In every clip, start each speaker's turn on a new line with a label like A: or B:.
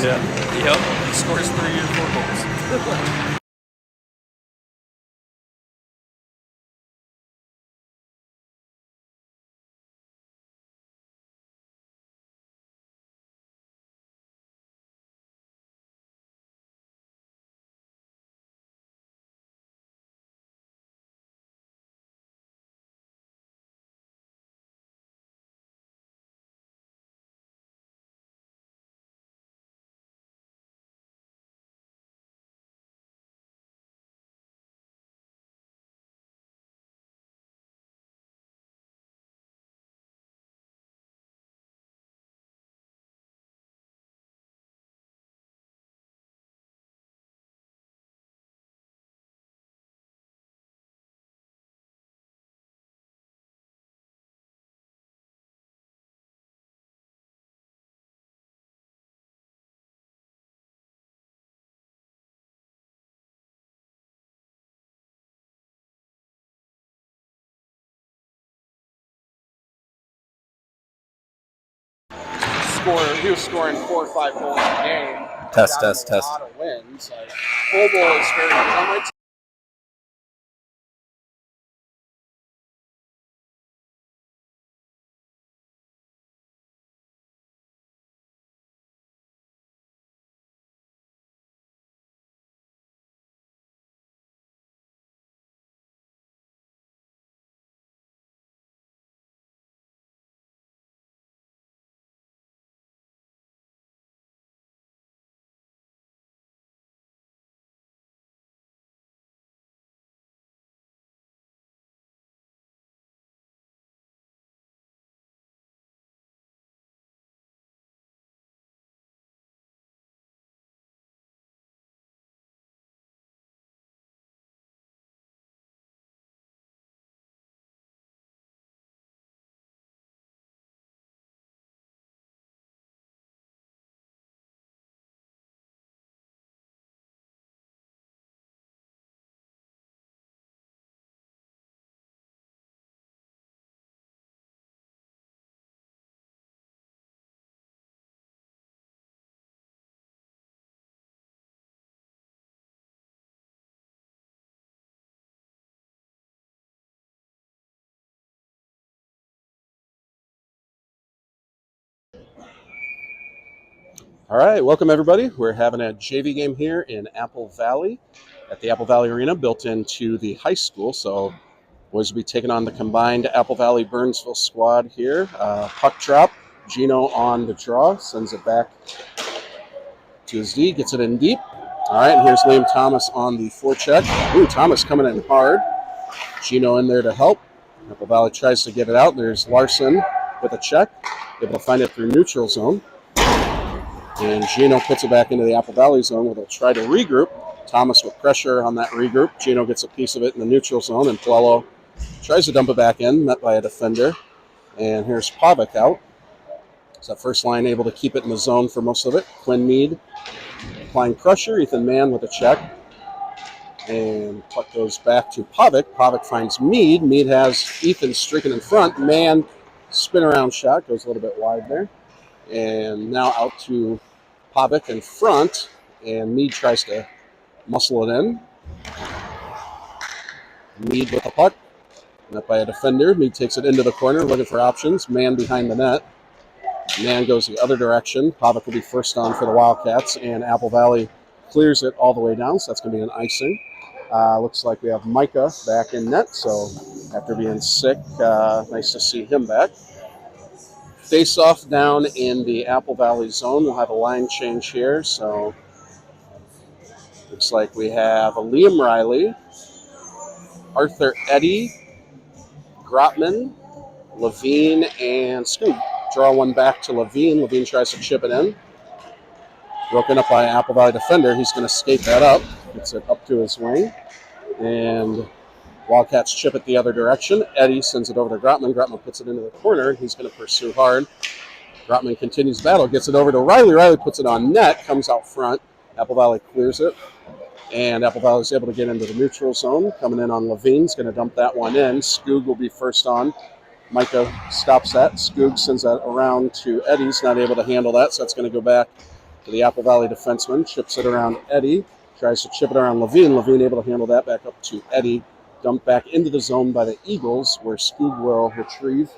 A: Yeah. Yep. He scores 3 or 4 goals.
B: He was scoring 4 or 5 goals a game.
A: Test.
B: A lot of wins. Like, Bobo is very good.
C: All right, welcome everybody. We're having a JV game here in Apple Valley at the Apple Valley Arena, built into the high school. So boys will be taking on the combined Apple Valley Burnsville squad here. Puck drop, Gino on the draw, sends it back to his D, gets it in deep. All right, and here's Liam Thomas on the forecheck. Ooh, Thomas coming in hard. Gino in there to help. Apple Valley tries to get it out. There's Larson with a check, able to find it through neutral zone. And Gino puts it back into the Apple Valley zone where they'll try to regroup. Thomas with pressure on that regroup. Gino gets a piece of it in the neutral zone, and Puello tries to dump it back in, met by a defender. And here's Pavic out. So that first line able to keep it in the zone for most of it. Quinn Mead applying pressure. Ethan Mann with a check. And puck goes back to Pavic. Pavic finds Mead. Mead has Ethan streaking in front. Mann spin around shot. Goes a little bit wide there. And now out to Pavic in front, and Mead tries to muscle it in. Mead with the puck, met by a defender. Mead takes it into the corner, looking for options. Mann behind the net. Mann goes the other direction. Pavic will be first on for the Wildcats, and Apple Valley clears it all the way down, so that's going to be an icing. Looks like we have Micah back in net, so after being sick, nice to see him back. Face-off down in the Apple Valley zone. We'll have a line change here. So looks like we have a Liam Riley, Arthur Eddy, Grotman, Levine, and Scoop. Draw one back to Levine. Levine tries to chip it in. Broken up by an Apple Valley defender. He's going to skate that up. Gets it up to his wing. And Wildcats chip it the other direction. Eddy sends it over to Grotman. Grotman puts it into the corner. He's going to pursue hard. Grotman continues the battle, gets it over to Riley. Riley puts it on net, comes out front. Apple Valley clears it. And Apple Valley is able to get into the neutral zone. Coming in on Levine's going to dump that one in. Skoog will be first on. Micah stops that. Skoog sends that around to Eddy's, not able to handle that, so that's going to go back to the Apple Valley defenseman. Chips it around Eddie. Tries to chip it around Levine. Levine able to handle that back up to Eddie. Dumped back into the zone by the Eagles, where Skoog will retrieve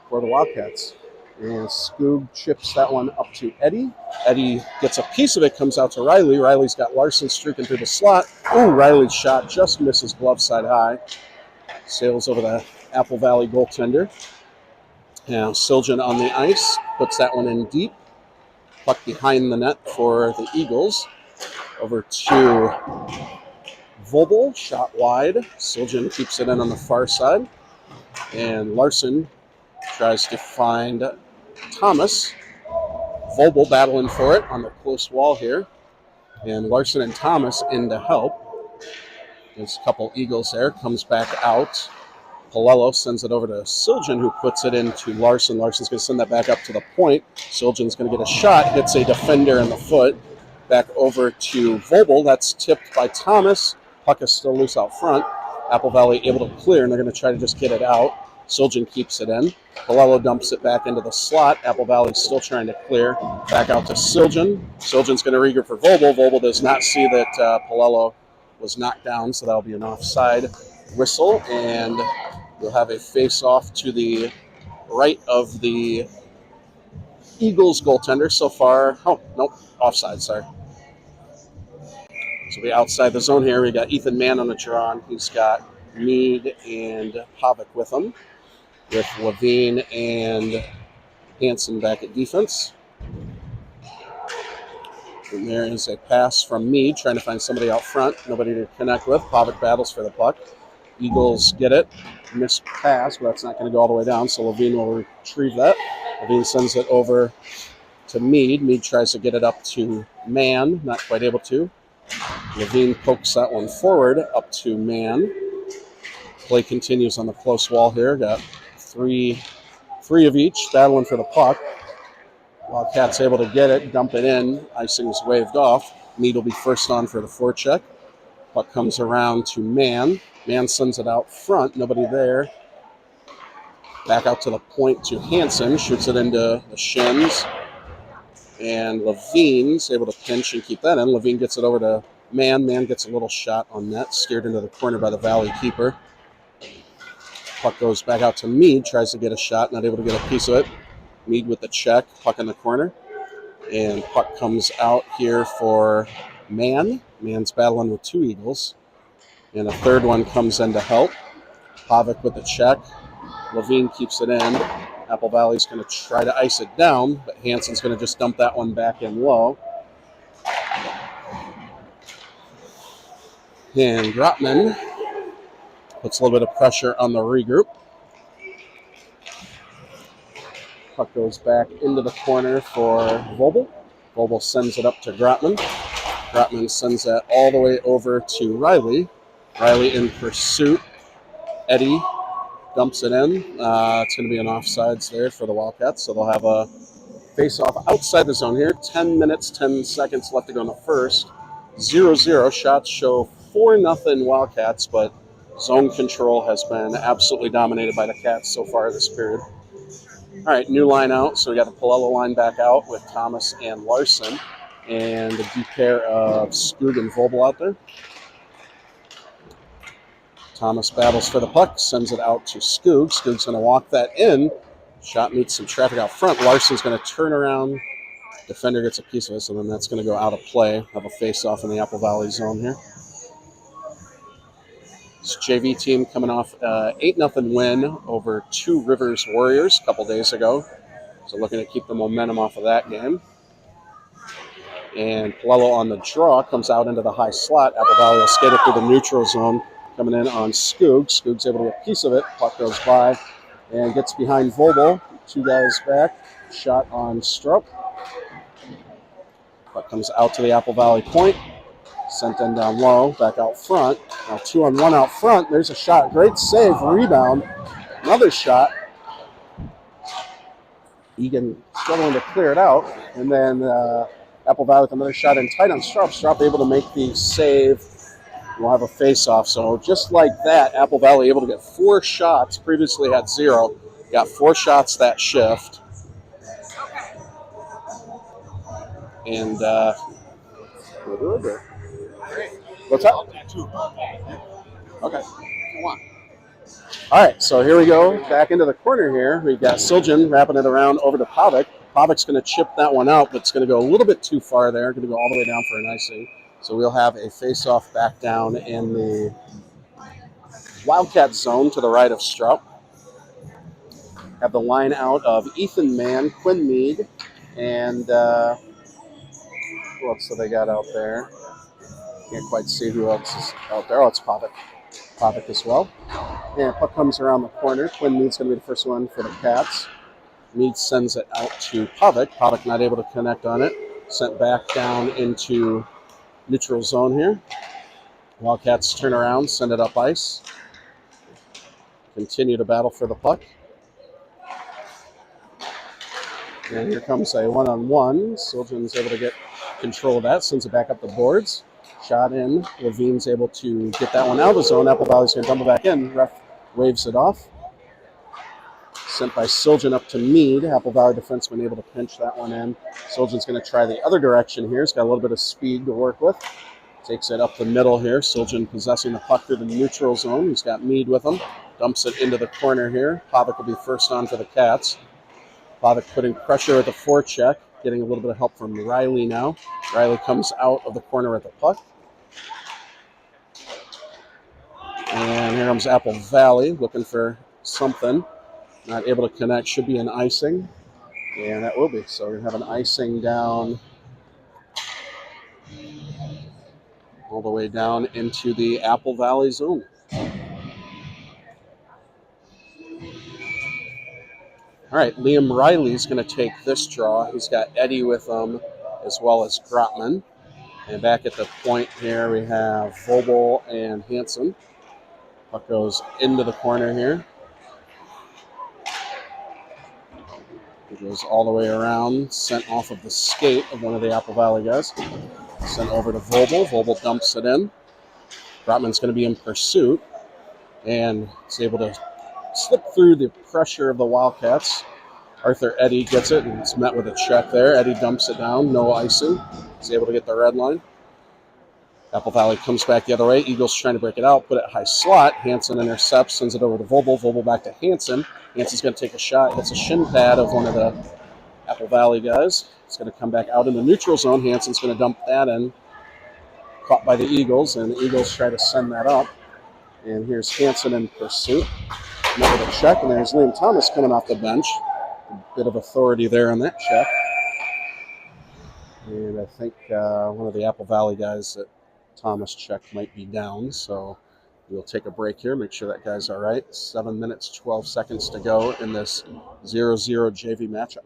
C: for the Wildcats. And Skoog chips that one up to Eddie. Eddie gets a piece of it, comes out to Riley. Riley's got Larson streaking through the slot. Ooh, Riley's shot just misses glove side high. Sails over the Apple Valley goaltender. Now Siljan on the ice, puts that one in deep. Puck behind the net for the Eagles. Over to Vobel, shot wide. Siljan keeps it in on the far side. And Larson tries to find Thomas. Vobel battling for it on the close wall here. And Larson and Thomas in to help. There's a couple Eagles there. Comes back out. Palello sends it over to Siljan, who puts it into Larson. Larson's going to send that back up to the point. Siljan's going to get a shot. Hits a defender in the foot. Back over to Vobel. That's tipped by Thomas. Puck is still loose out front. Apple Valley able to clear, and they're going to try to just get it out. Siljan keeps it in. Palello dumps it back into the slot. Apple Valley still trying to clear. Back out to Siljan. Siljan's going to regroup for Vobel. Vobel does not see that Palello was knocked down, so that'll be an offside whistle. And we'll have a face-off to the right of the Eagles goaltender so far. Oh, nope, offside, sorry. So we'll be outside the zone here. We got Ethan Mann on the draw. He's got Mead and Havik with him, with Levine and Hansen back at defense. And there is a pass from Mead, trying to find somebody out front. Nobody to connect with. Havik battles for the puck. Eagles get it. Missed pass, but that's not going to go all the way down, so Levine will retrieve that. Levine sends it over to Mead. Mead tries to get it up to Mann. Not quite able to. Levine pokes that one forward up to Mann. Play continues on the close wall here. Got three of each battling for the puck. Wildcats able to get it, dump it in. Icing's waved off. Mead will be first on for the forecheck. Puck comes around to Mann. Mann sends it out front. Nobody there. Back out to the point to Hansen. Shoots it into the shins. And Levine's able to pinch and keep that in. Levine gets it over to Mann. Mann gets a little shot on net. Steered into the corner by the Valley keeper. Puck goes back out to Mead. Tries to get a shot. Not able to get a piece of it. Mead with the check. Puck in the corner. And puck comes out here for Mann. Mann's battling with two Eagles. And a third one comes in to help. Havik with the check. Levine keeps it in. Apple Valley's going to try to ice it down, but Hansen's going to just dump that one back in low. And Grotman puts a little bit of pressure on the regroup. Puck goes back into the corner for Vobel. Vobel sends it up to Grotman. Grotman sends that all the way over to Riley. Riley in pursuit. Eddie dumps it in. It's going to be an offsides there for the Wildcats, so they'll have a face-off outside the zone here. 10 minutes, 10 seconds left to go in the first. 0-0. Shots show 4-0 Wildcats, but zone control has been absolutely dominated by the Cats so far this period. All right, new line out. So we got the Palello line back out with Thomas and Larson, and the deep pair of Skoog and Vobel out there. Thomas battles for the puck, sends it out to Skoog. Skoog's going to walk that in. Shot meets some traffic out front. Larson's going to turn around. Defender gets a piece of it, so then that's going to go out of play. Have a face-off in the Apple Valley zone here. This JV team coming off 8-0 win over Two Rivers Warriors a couple days ago. So looking to keep the momentum off of that game. And Palello on the draw comes out into the high slot. Apple Valley will skate it through the neutral zone. Coming in on Skoog. Skoog's able to get a piece of it. Puck goes by and gets behind Vobel. Two guys back. Shot on Strupp. Puck comes out to the Apple Valley point. Sent in down low. Back out front. Now 2-on-1 out front. There's a shot. Great save. Rebound. Another shot. Eagan struggling to clear it out. And then Apple Valley with another shot in tight on Strupp. Strupp able to make the save. We'll have a face-off. So just like that, Apple Valley able to get 4 shots. Previously had 0. Got 4 shots that shift. And we'll do it. What's up? Okay. All right, so here we go. Back into the corner here. We've got Siljan wrapping it around over to Pavic. Pavic's going to chip that one out, but it's going to go a little bit too far there. Going to go all the way down for an icing. So we'll have a face-off back down in the Wildcat zone to the right of Strout. Have the line out of Ethan Mann, Quinn Mead, and who else do they got out there? Can't quite see who else is out there. Oh, it's Pavic. Pavic as well. And puck comes around the corner. Quinn Mead's going to be the first one for the Cats. Mead sends it out to Pavic. Pavic not able to connect on it. Sent back down into neutral zone here. Wildcats turn around, send it up ice. Continue to battle for the puck. And here comes a one-on-one. Siljan's able to get control of that, sends it back up the boards. Shot in. Levine's able to get that one out of the zone. Apple Valley's going to dump it back in. Ref waves it off. Sent by Siljan up to Mead. Apple Valley defenseman able to pinch that one in. Siljan's going to try the other direction here. He's got a little bit of speed to work with. Takes it up the middle here. Siljan possessing the puck through the neutral zone. He's got Mead with him. Dumps it into the corner here. Pavic will be first on for the Cats. Pavic putting pressure at the forecheck. Getting a little bit of help from Riley now. Riley comes out of the corner at the puck. And here comes Apple Valley looking for something. Not able to connect. Should be an icing. And that will be. So we're going to have an icing down all the way down into the Apple Valley zone. All right, Liam Riley's going to take this draw. He's got Eddie with him as well as Grotman. And back at the point here, we have Vobel and Hansen. Puck goes into the corner here. It goes all the way around, sent off of the skate of one of the Apple Valley guys. Sent over to Vobel. Vobel dumps it in. Grotman's going to be in pursuit. And is able to slip through the pressure of the Wildcats. Arthur Eddy gets it, and it's met with a check there. Eddy dumps it down, no icing. He's able to get the red line. Apple Valley comes back the other way. Eagles trying to break it out, put it high slot. Hansen intercepts, sends it over to Vobel. Vobel back to Hansen. Hansen's going to take a shot. It's a shin pad of one of the Apple Valley guys. It's going to come back out in the neutral zone. Hansen's going to dump that in. Caught by the Eagles, and the Eagles try to send that up. And here's Hansen in pursuit. Met with a check, and there's Liam Thomas coming off the bench. A bit of authority there on that check. And I think one of the Apple Valley guys that Thomas checked might be down, so we'll take a break here, make sure that guy's all right. 7 minutes, 12 seconds to go in this 0-0 JV matchup.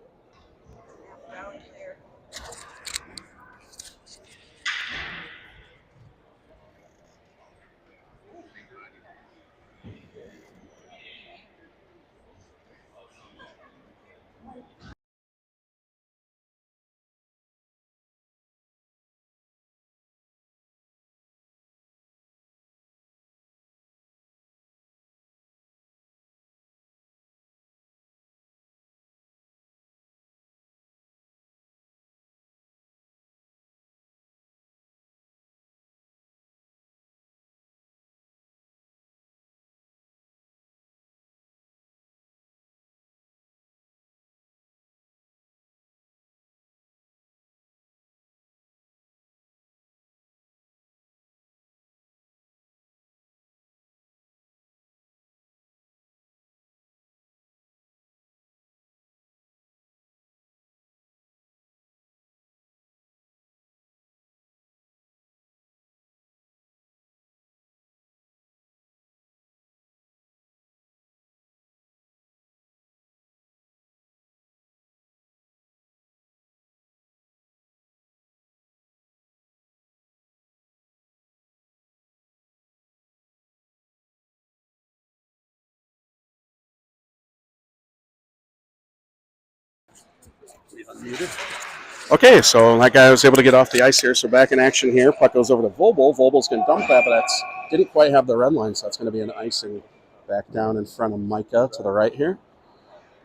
C: Okay, so that guy was able to get off the ice here. So back in action here. Puck goes over to Vobel. Vobel's going to dump that, but that's didn't quite have the red line, so that's going to be an icing back down in front of Micah to the right here.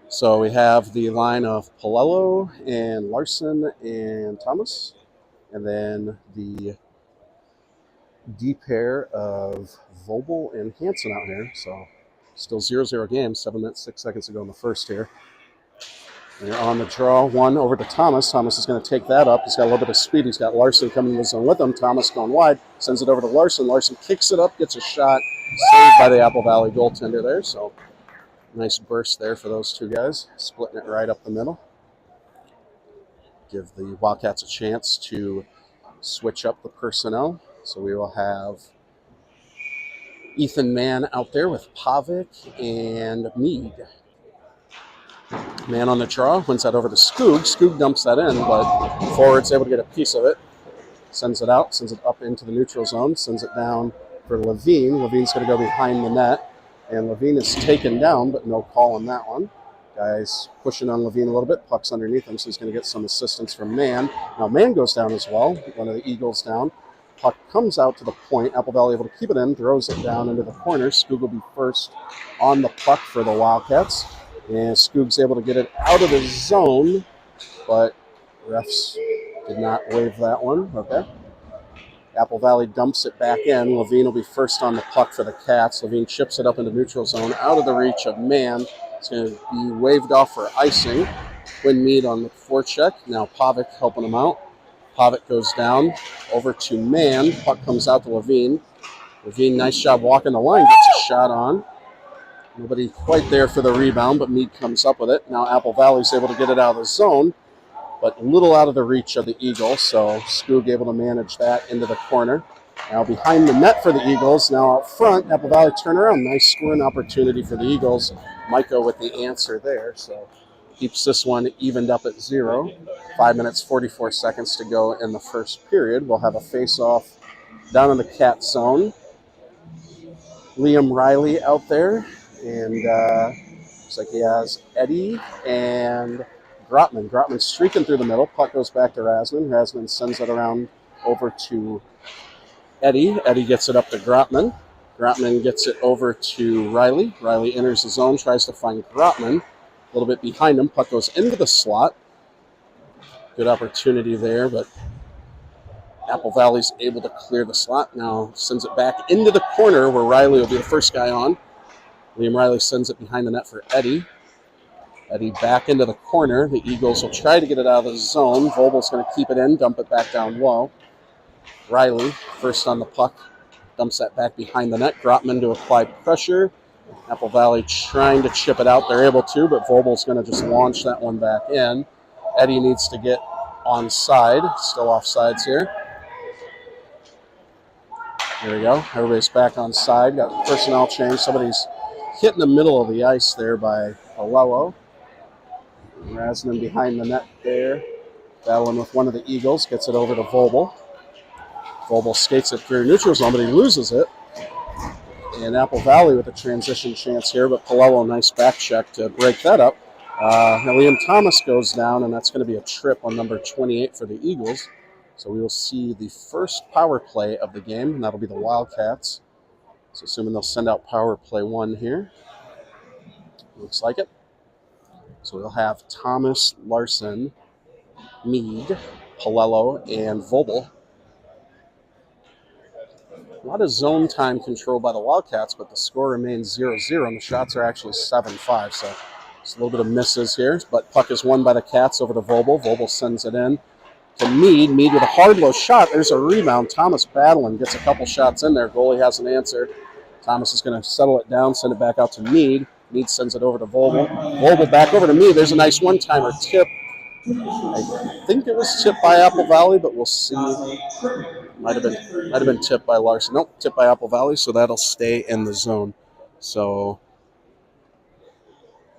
C: So we have the line of Palello and Larson and Thomas, and then the D pair of Vobel and Hansen out here. So still 0-0 game, 7 minutes, 6 seconds to go in the first here. And they're on the draw, one over to Thomas. Thomas is going to take that up. He's got a little bit of speed. He's got Larson coming in the zone with him. Thomas going wide, sends it over to Larson. Larson kicks it up, gets a shot, saved by the Apple Valley goaltender there. So nice burst there for those two guys, splitting it right up the middle. Give the Wildcats a chance to switch up the personnel. So we will have Ethan Mann out there with Pavic and Mead. Man on the draw, wins that over to Skoog. Skoog dumps that in, but forward's able to get a piece of it. Sends it out, sends it up into the neutral zone, sends it down for Levine. Levine's going to go behind the net, and Levine is taken down, but no call on that one. Guys pushing on Levine a little bit. Puck's underneath him, so he's going to get some assistance from Mann. Now Mann goes down as well. One of the Eagles down. Puck comes out to the point. Apple Valley able to keep it in, throws it down into the corner. Skoog will be first on the puck for the Wildcats. And Skoog's able to get it out of the zone, but refs did not wave that one. Okay. Apple Valley dumps it back in. Levine will be first on the puck for the Cats. Levine chips it up into neutral zone, out of the reach of Mann. It's going to be waved off for icing. Quinn Mead on the forecheck. Now Pavic helping him out. Pavic goes down over to Mann. Puck comes out to Levine. Levine, nice job walking the line, gets a shot on. Nobody quite there for the rebound, but Mead comes up with it. Now Apple Valley's able to get it out of the zone, but a little out of the reach of the Eagles, so Skoog able to manage that into the corner. Now behind the net for the Eagles. Now out front, Apple Valley turnaround. Nice scoring opportunity for the Eagles. Micah with the answer there, so keeps this one evened up at 0. 5 minutes, 44 seconds to go in the first period. We'll have a face-off down in the Cat zone. Liam Riley out there. And looks like he has Eddie and Grotman. Grotman streaking through the middle. Puck goes back to Rasman. Rasman sends it around over to Eddie. Eddie gets it up to Grotman. Grotman gets it over to Riley. Riley enters the zone, tries to find Grotman. A little bit behind him. Puck goes into the slot. Good opportunity there, but Apple Valley's able to clear the slot. Now sends it back into the corner where Riley will be the first guy on. Liam Riley sends it behind the net for Eddie. Eddie back into the corner. The Eagles will try to get it out of the zone. Vobel's going to keep it in, dump it back down low. Riley, first on the puck, dumps that back behind the net. Grotman to apply pressure. Apple Valley trying to chip it out. They're able to, but Vobel's going to just launch that one back in. Eddie needs to get onside. Still offsides here. There we go. Everybody's back on side. Got personnel change. Somebody's hit in the middle of the ice there by Palello. Rasman behind the net there. Battling with one of the Eagles. Gets it over to Vobel. Vobel skates it through neutral zone, but he loses it. And Apple Valley with a transition chance here, but Palello, nice back check to break that up. Now Liam Thomas goes down, and that's going to be a trip on number 28 for the Eagles. So we will see the first power play of the game, and that'll be the Wildcats. So assuming they'll send out power play 1 here. Looks like it. So we'll have Thomas, Larson, Mead, Palello, and Vobel. A lot of zone time control by the Wildcats, but the score remains 0-0, and the shots are actually 7-5. So it's a little bit of misses here, but puck is won by the Cats over to Vobel. Vobel sends it in to Mead. Mead with a hard low shot. There's a rebound. Thomas battling, gets a couple shots in there. Goalie hasn't answered. Thomas is going to settle it down, send it back out to Mead. Mead sends it over to Vobel. Vobel back over to Mead. There's a nice one-timer tip. I think it was tipped by Apple Valley, but we'll see. Might have been tipped by Larson. Nope, tipped by Apple Valley, so that'll stay in the zone. So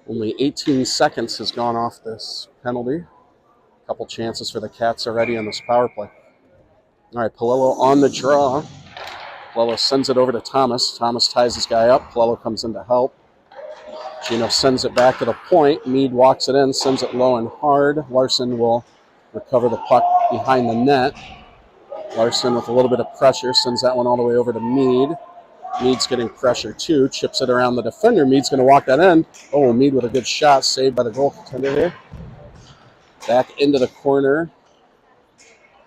C: only 18 seconds has gone off this penalty. A couple chances for the Cats already on this power play. All right, Palello on the draw. Palello sends it over to Thomas. Thomas ties this guy up. Palello comes in to help. Gino sends it back to the point. Mead walks it in, sends it low and hard. Larson will recover the puck behind the net. Larson with a little bit of pressure sends that one all the way over to Mead. Mead's getting pressure too. Chips it around the defender. Mead's going to walk that in. Oh, Mead with a good shot. Saved by the goaltender here. Back into the corner.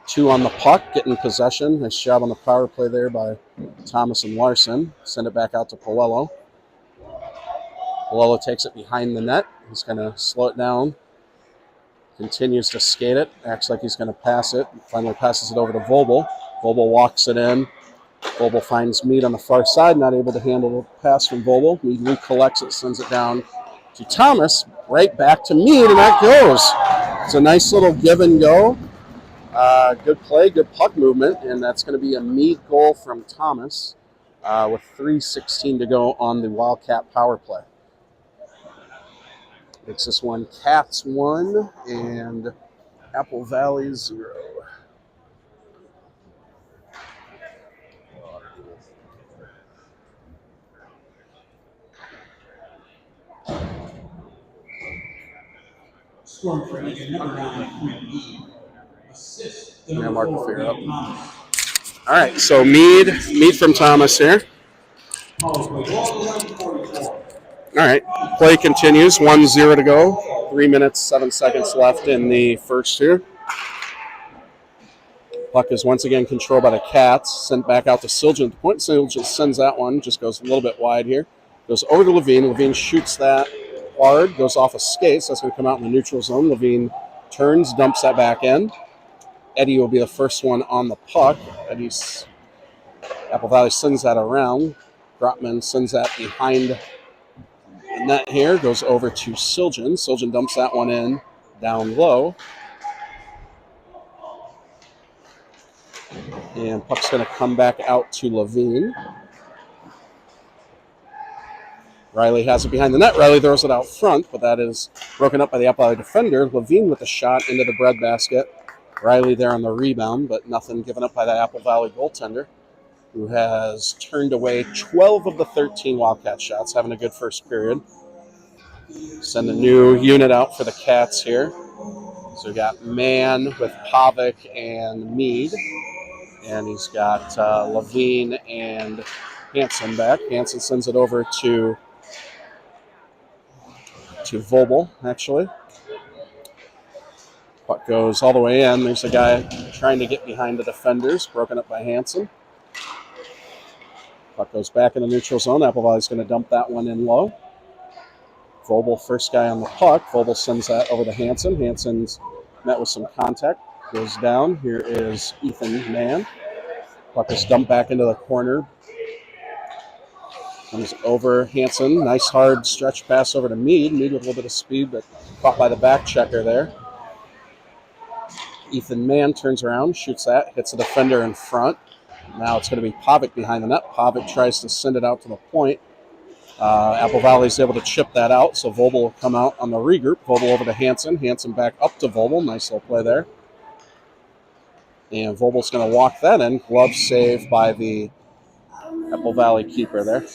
C: 2 on the puck, getting possession. Nice job on the power play there by Thomas and Larson. Send it back out to Polello. Polello takes it behind the net. He's going to slow it down. Continues to skate it. Acts like he's going to pass it. Finally passes it over to Vobel. Vobel walks it in. Vobel finds Mead on the far side, not able to handle the pass from Vobel. Mead recollects it, sends it down to Thomas. Right back to Mead, and that goes. It's a nice little give and go. Good play, good puck movement, and that's going to be a Mead goal from Thomas with 3:16 to go on the Wildcat power play. Makes this one Cats 1 and Apple Valley 0.
D: Scoring for Eagan, number 9, Quinn Mead. Assist, the
C: Yeah,
D: number
C: mark the
D: 4,
C: figure up.
D: Thomas.
C: All right, so Mead from Thomas here.
D: Power play, goal line 44.
C: All right, play continues. 1-0 to go. 3 minutes, 7 seconds left in the first here. Puck is once again controlled by the Cats. Sent back out to Siljan at the point. Siljan sends that one. Just goes a little bit wide here. Goes over to Levine. Levine shoots that hard. Goes off a skate. So that's going to come out in the neutral zone. Levine turns, dumps that back in. Eddie will be the first one on the puck. Apple Valley sends that around. Grotman sends that behind the net here. Goes over to Siljan. Siljan dumps that one in down low. And puck's going to come back out to Levine. Riley has it behind the net. Riley throws it out front, but that is broken up by the Apple Valley defender. Levine with the shot into the breadbasket. Riley there on the rebound, but nothing given up by the Apple Valley goaltender, who has turned away 12 of the 13 Wildcat shots, having a good first period. Send a new unit out for the Cats here. So we got Mann with Pavic and Mead. And he's got Levine and Hansen back. Hansen sends it over to Vobel, actually. Puck goes all the way in. There's a guy trying to get behind the defenders, broken up by Hansen. Puck goes back in the neutral zone. Apple Valley's going to dump that one in low. Vobel, first guy on the puck. Vobel sends that over to Hansen. Hansen's met with some contact. Goes down. Here is Ethan Mann. Puck is dumped back into the corner. Comes over Hansen. Nice hard stretch pass over to Mead. Mead with a little bit of speed, but caught by the back checker there. Ethan Mann turns around, shoots that, hits the defender in front. Now it's going to be Pavic behind the net. Pavic tries to send it out to the point. Apple Valley's able to chip that out, so Vobel will come out on the regroup. Vobel over to Hansen. Hansen back up to Vobel. Nice little play there. And Vobel's going to walk that in. Glove save by the Apple Valley keeper there.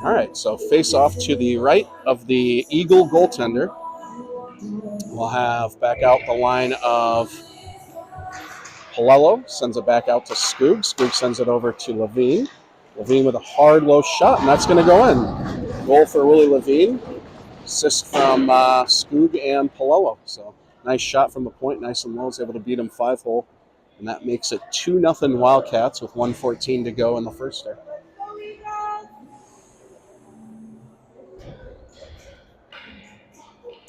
C: All right, so face off to the right of the Eagle goaltender. We'll have back out the line of Polello. Sends it back out to Skoog. Skoog sends it over to Levine. Levine with a hard, low shot, and that's going to go in. Goal for Willie Levine. Assist from Skoog and Polello. So nice shot from the point, nice and low. Is able to beat him 5-hole. And that makes it 2-0 Wildcats with 1:14 to go in the first there.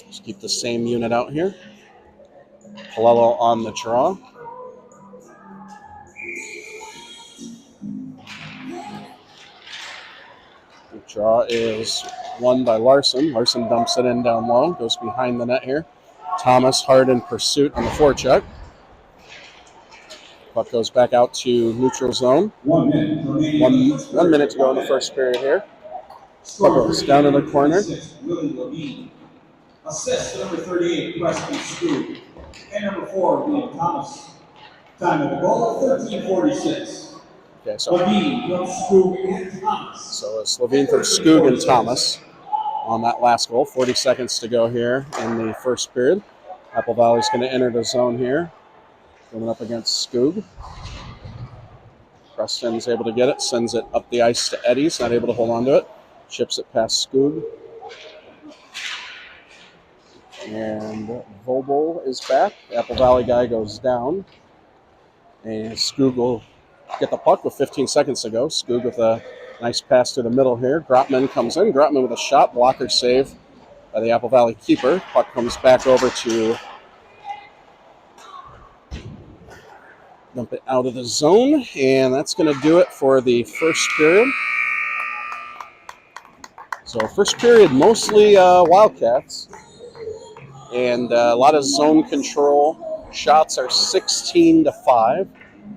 C: Just keep the same unit out here. Polello on the draw. The draw is won by Larson. Larson dumps it in down low, goes behind the net here. Thomas hard in pursuit on the forecheck. Puck goes back out to neutral zone.
D: 1 minute.
C: 1 minute to go in the first period here. Puck goes down in the corner.
D: Willie Levine. Assist number 38, Preston Skoog. And number 4, William Thomas. Time of the goal, 13:46.
C: Okay, so
D: Levine from Skoog and Thomas.
C: So it's Levine from Skoog and Thomas on that last goal. 40 seconds to go here in the first period. Apple Valley's going to enter the zone here. Coming up against Skoog. Preston's able to get it, sends it up the ice to Eddie's, not able to hold on to it. Chips it past Skoog. And Vobel is back. Apple Valley guy goes down. And Skoog will get the puck with 15 seconds to go. Skoog with a nice pass to the middle here. Grotman comes in. Grotman with a shot. Blocker save by the Apple Valley keeper. Puck comes back over to dump it out of the zone. And that's going to do it for the first period. So first period, mostly Wildcats. And a lot of zone control. Shots are 16-5.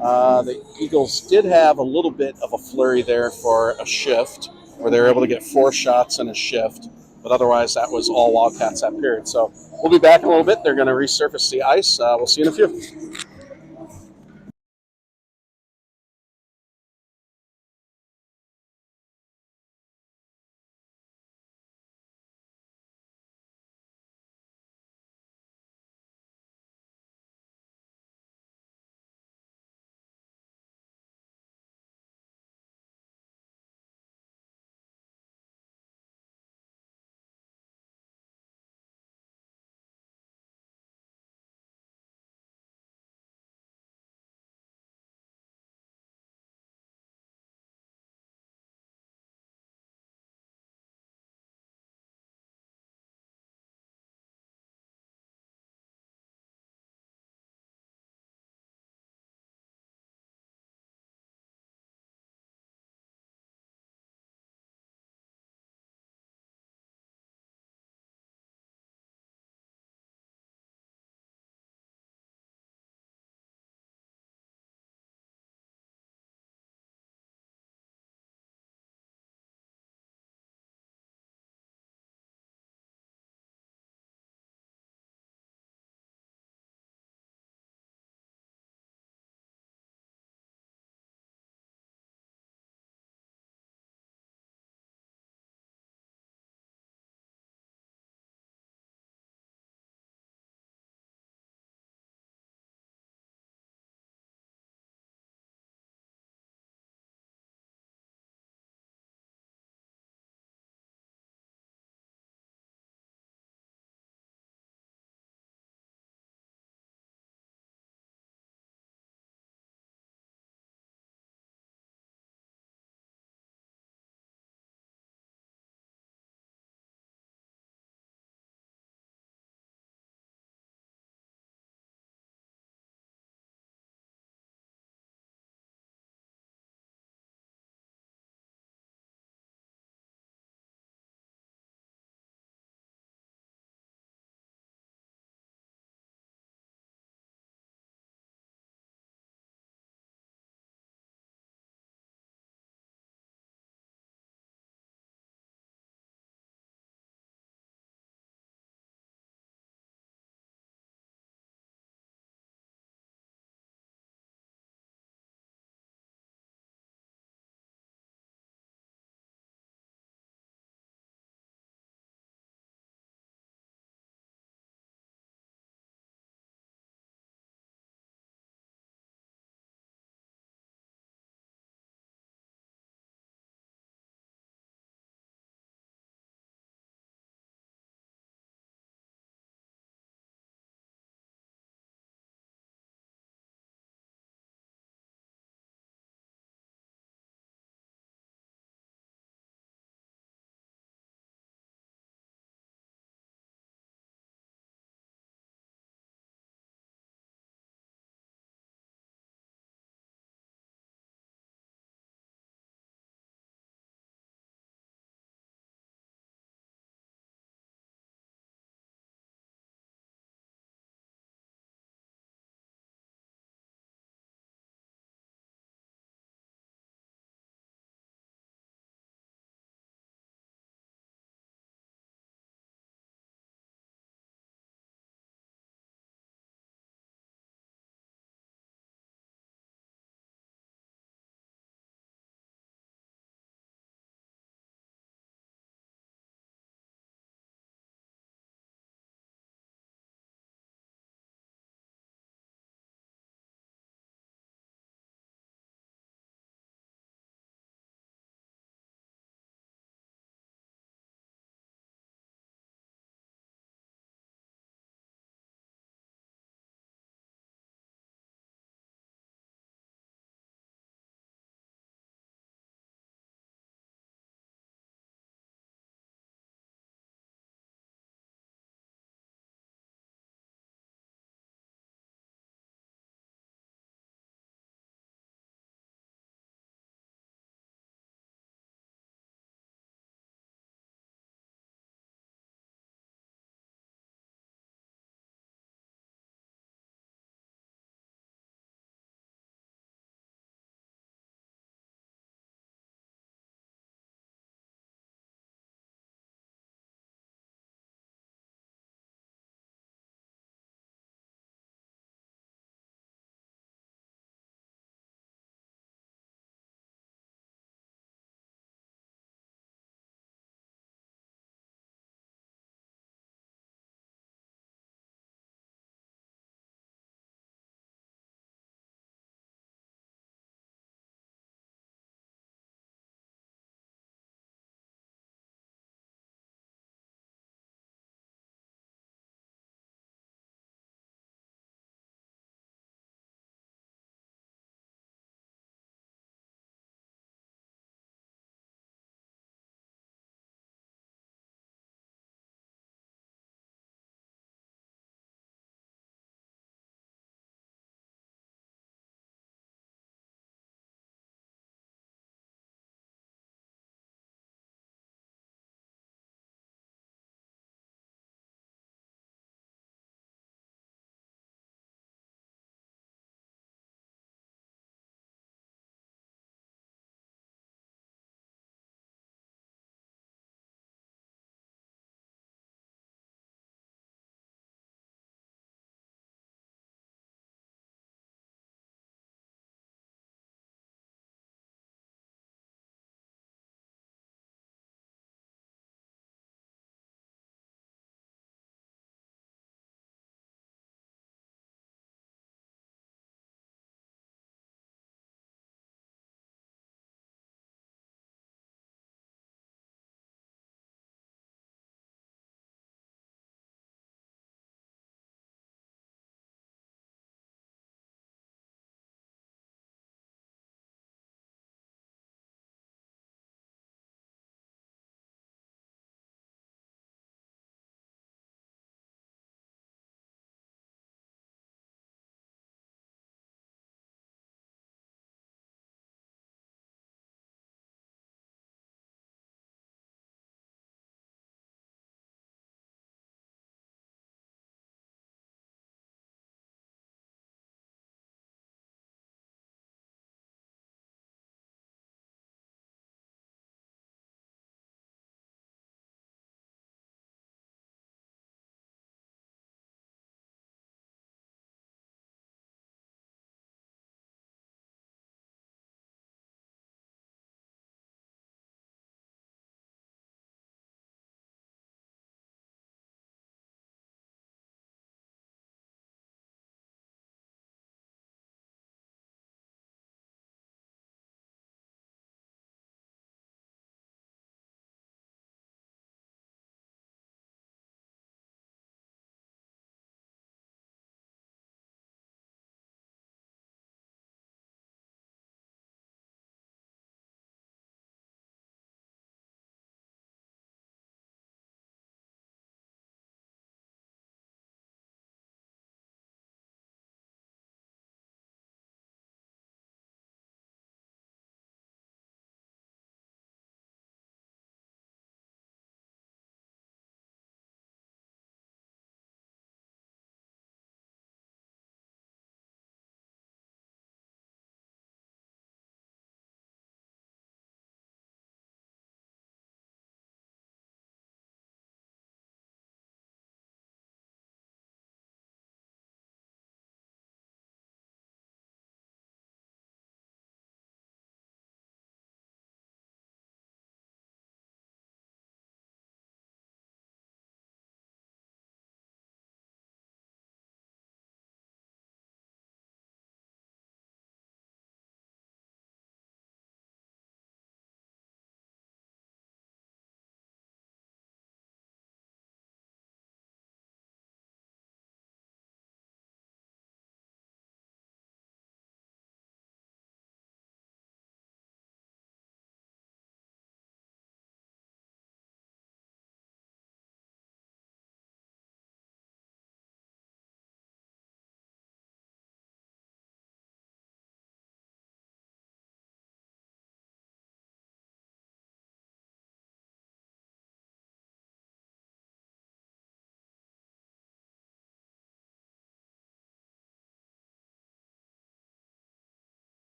C: The Eagles did have a little bit of a flurry there for a shift, where they were able to get 4 shots in a shift. But otherwise, that was all Wildcats that period. So we'll be back in a little bit. They're going to resurface the ice. We'll see you in a few.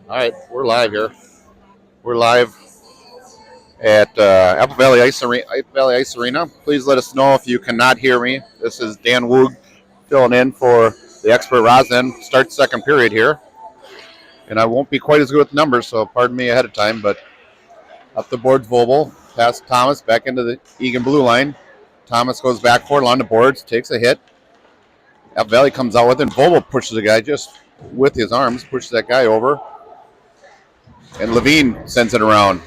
E: All right, we're live here. We're live at Apple Valley Ice Arena. Please let us know if you cannot hear me. This is Dan Woog filling in for the expert Rosin. Start second period here, and I won't be quite as good with numbers, so pardon me ahead of time. But up the boards, Vobel past Thomas back into the Eagan blue line. Thomas goes back for it along the boards, takes a hit. Apple Valley comes out with it, and Vobel pushes the guy just with his arms, pushes that guy over. And Levine sends it around.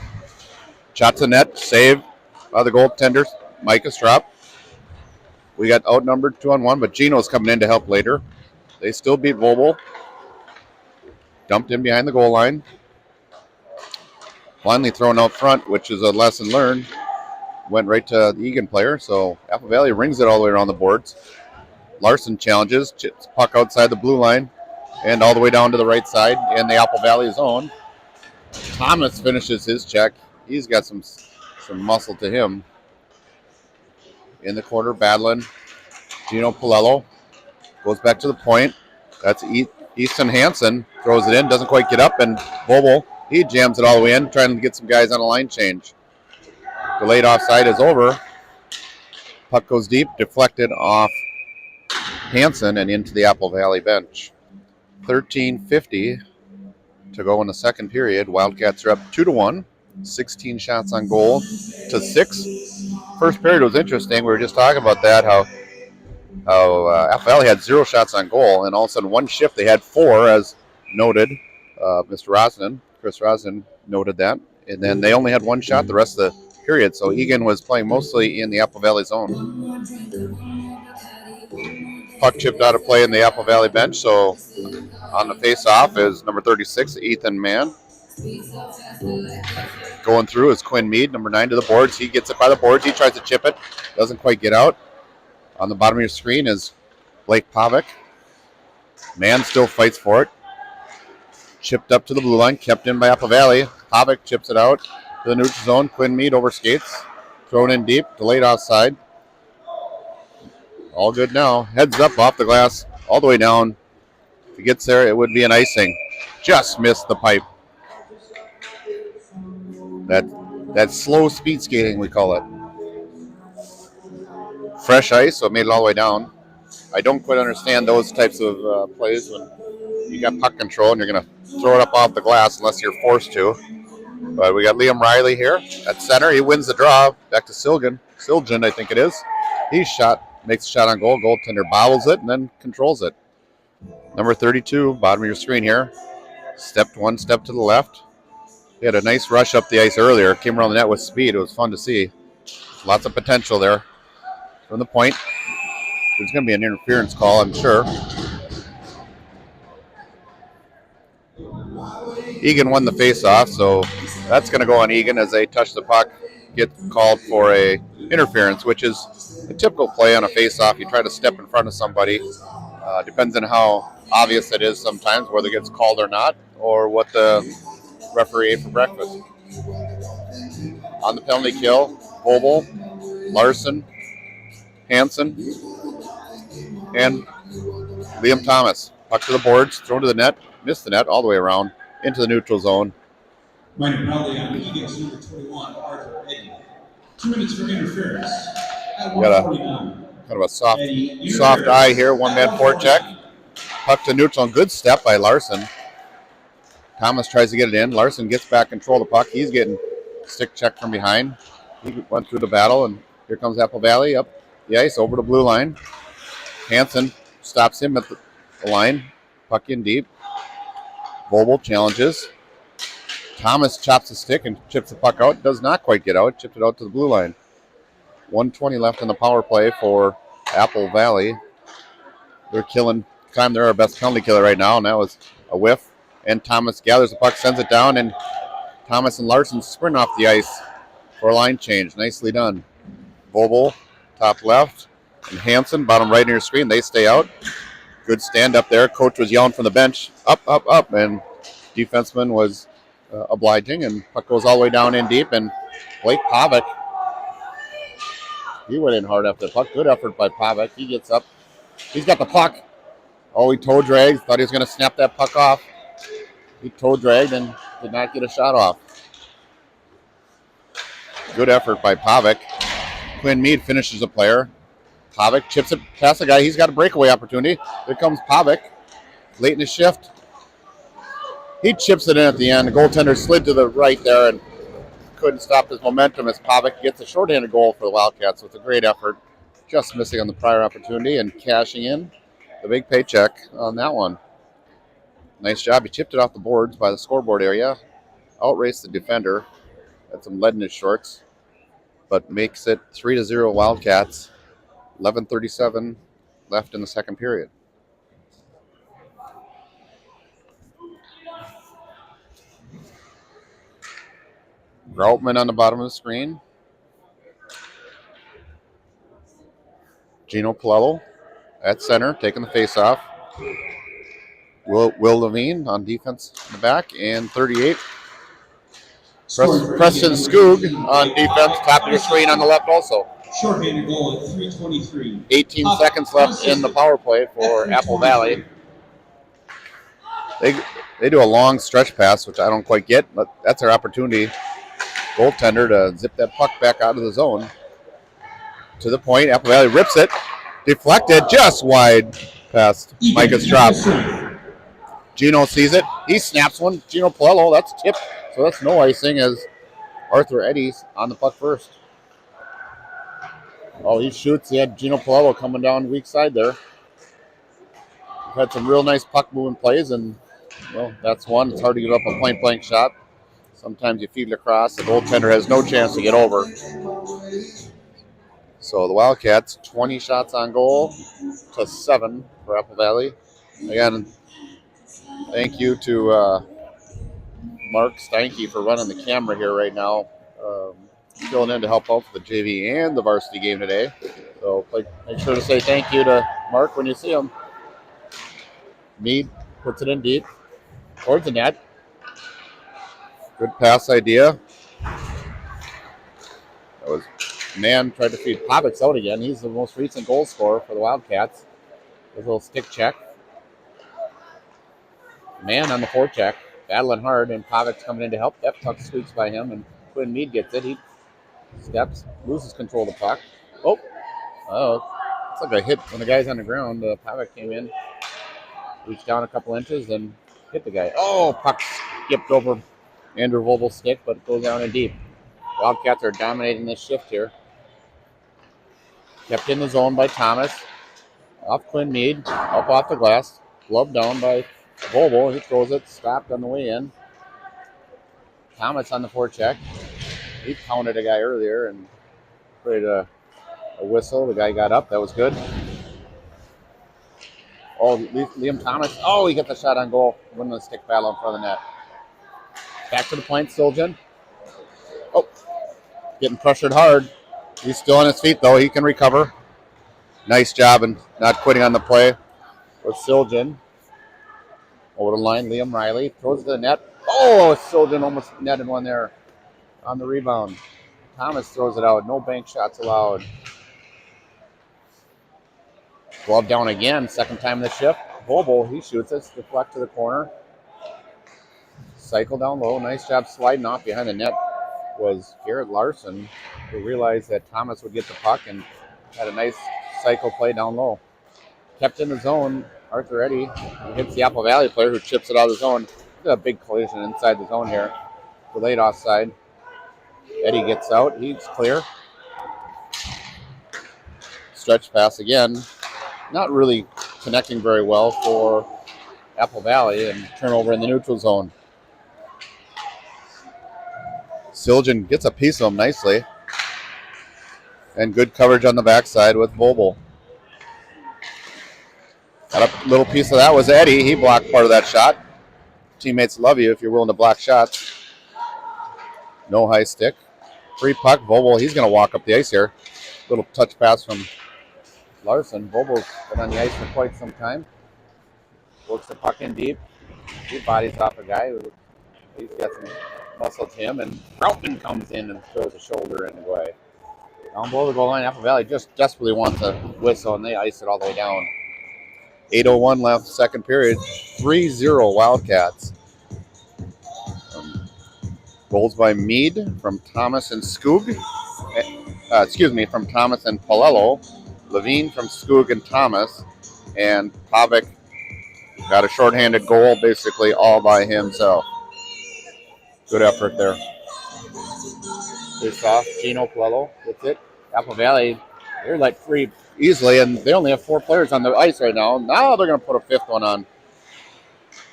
E: Shot to net, save by the goaltenders. Micah Strop. We got outnumbered 2-on-1, but Gino's coming in to help later. They still beat Vobel. Dumped in behind the goal line. Finally thrown out front, which is a lesson learned. Went right to the Eagan player, so Apple Valley rings it all the way around the boards. Larson challenges, chips puck outside the blue line, and all the way down to the right side in the Apple Valley zone. Thomas finishes his check. He's got some muscle to him. In the corner, battling. Gino Palello goes back to the point. That's Easton Hansen. Throws it in, doesn't quite get up, and Vobel, he jams it all the way in, trying to get some guys on a line change. Delayed offside is over. Puck goes deep, deflected off Hansen and into the Apple Valley bench. 13:50 to go in the second period. Wildcats are up 2-1. 16 shots on goal to 6. First period was interesting. We were just talking about that, how Apple Valley had 0 shots on goal, and all of a sudden one shift they had 4, as noted. Chris Rosnan noted that. And then they only had 1 shot the rest of the period. So Eagan was playing mostly in the Apple Valley zone. Puck chipped out of play in the Apple Valley bench, so on the face-off is number 36, Ethan Mann. Going through is Quinn Mead, number 9, to the boards. He gets it by the boards. He tries to chip it. Doesn't quite get out. On the bottom of your screen is Blake Pavic. Mann still fights for it. Chipped up to the blue line, kept in by Apple Valley. Pavic chips it out to the neutral zone. Quinn Mead overskates. Thrown in deep, delayed offside. All good now. Heads up off the glass, all the way down. If he gets there, it would be an icing. Just missed the pipe. That slow speed skating, we call it. Fresh ice, so it made it all the way down. I don't quite understand those types of plays when you got puck control and you're going to throw it up off the glass unless you're forced to. But we got Liam Riley here at center. He wins the draw. Back to Siljan, I think it is. He's makes a shot on goal. Goaltender bobbles it and then controls it. Number 32, bottom of your screen here. Stepped 1 step to the left. He had a nice rush up the ice earlier. Came around the net with speed. It was fun to see. Lots of potential there. From the point, there's going to be an interference call, I'm sure. Eagan won the face-off, so that's going to go on Eagan as they touch the puck, get called for a interference, which is a typical play on a face-off. You try to step in front of somebody. Depends on how obvious it is sometimes, whether it gets called or not, or what the referee ate for breakfast. On the penalty kill, Vobel, Larson, Hansen, and Liam Thomas. Puck to the boards, thrown to the net, missed the net all the way around into the neutral zone.
D: Minor penalty on Eagan's number 21, Arthur Eddy. 2 minutes for interference.
E: Got a kind of a soft eye here. 1-man forecheck. Puck to neutral, good step by Larson. Thomas tries to get it in. Larson gets back control of the puck. He's getting stick check from behind. He went through the battle, and here comes Apple Valley up the ice over the blue line. Hansen stops him at the line. Puck in deep. Vobel challenges. Thomas chops the stick and chips the puck out. Does not quite get out. Chipped it out to the blue line. 1:20 left in the power play for Apple Valley. They're killing time. They're our best penalty killer right now, and that was a whiff. And Thomas gathers the puck, sends it down, and Thomas and Larson sprint off the ice for a line change. Nicely done. Vobel, top left, and Hansen, bottom right in your screen. They stay out. Good stand up there. Coach was yelling from the bench, up, up, up, and defenseman was obliging, and puck goes all the way down in deep, and Blake Pavic, he went in hard after the puck. Good effort by Pavic. He gets up. He's got the puck. Oh, he toe drags. Thought he was going to snap that puck off. He toe dragged and did not get a shot off. Good effort by Pavic. Quinn Mead finishes the player. Pavic chips it past the guy. He's got a breakaway opportunity. Here comes Pavic. Late in the shift. He chips it in at the end. The goaltender slid to the right there and couldn't stop his momentum as Pavic gets a shorthanded goal for the Wildcats. So it's a great effort. Just missing on the prior opportunity and cashing in the big paycheck on that one. Nice job. He chipped it off the boards by the scoreboard area. Outraced the defender. Had some lead in his shorts. But makes it 3-0 Wildcats. 11:37 left in the second period. Groutman on the bottom of the screen. Gino Palello at center, taking the face-off. Will Levine on defense in the back, and 38. Preston Skoog on defense, top of your screen on the left also.
D: Shorthanded goal at 3:23.
E: 18 seconds left in the power play for Apple Valley. They do a long stretch pass, which I don't quite get, but that's their opportunity. Goaltender to zip that puck back out of the zone. To the point, Apple Valley rips it. Deflected just wide past Micah's drop. Gino sees it. He snaps one. Gino Palello, that's tipped. So that's no icing as Arthur Eddy's on the puck first. Oh, he shoots. He had Gino Palello coming down the weak side there. We've had some real nice puck moving plays, and well, that's one. It's hard to give up a point blank shot. Sometimes you feed it across. The goaltender has no chance to get over. So the Wildcats, 20 shots on goal to 7 for Apple Valley. Again, thank you to Mark Steinke for running the camera here right now. Filling in to help out for the JV and the varsity game today. So make sure to say thank you to Mark when you see him. Mead puts it in deep towards the net. Good pass idea. That was Man tried to feed Pavic out again. He's the most recent goal scorer for the Wildcats. His little stick check. Man on the forecheck, battling hard, and Pavic's coming in to help. That puck squeaks by him, and Quinn Mead gets it. He steps, loses control of the puck. It's like a hit when the guy's on the ground. Pavic came in, reached down a couple inches, and hit the guy. Puck skipped over Andrew Vobel's stick, but it goes down in deep. Wildcats are dominating this shift here. Kept in the zone by Thomas. Off Quinn Mead, up off the glass. Glove down by Vobel. He throws it, stopped on the way in. Thomas on the forecheck. He pounded a guy earlier and created a whistle. The guy got up. That was good. Liam Thomas. He got the shot on goal. Winning the stick battle in front of the net. Back to the point, Siljan. Getting pressured hard. He's still on his feet, though. He can recover. Nice job and not quitting on the play with Siljan. Over the line, Liam Riley throws it to the net. Siljan almost netted one there on the rebound. Thomas throws it out. No bank shots allowed. Glove down again. Second time in the shift. Vobel, he shoots it. Deflect to the corner. Cycle down low. Nice job sliding off behind the net. Was Garrett Larson, who realized that Thomas would get the puck and had a nice cycle play down low. Kept in the zone, Arthur Eddy hits the Apple Valley player who chips it out of the zone. There's a big collision inside the zone here. Delayed offside. Eddy gets out. He's clear. Stretch pass again. Not really connecting very well for Apple Valley, and turnover in the neutral zone. Siljan gets a piece of him nicely. And good coverage on the backside with Vobel. Got a little piece of that was Eddy. He blocked part of that shot. Teammates love you if you're willing to block shots. No high stick. Free puck. Vobel, he's going to walk up the ice here. Little touch pass from Larson. Vobel's been on the ice for quite some time. Works the puck in deep. He bodies off a guy. He's got some muscle to him, and Groutman comes in and throws a shoulder in the way. Down below the goal line, Apple Valley just desperately wants a whistle, and they ice it all the way down. 8:01 left, second period. 3-0 Wildcats. Goals by Mead from Thomas and Skoog. From Thomas and Palello. Levine from Skoog and Thomas. And Pavic got a shorthanded goal basically all by himself. Good effort there.
B: Face off, Gino Palello gets it. Apple Valley, they're like free
E: Easily, and they only have 4 players on the ice right now. Now they're going to put a 5th one on.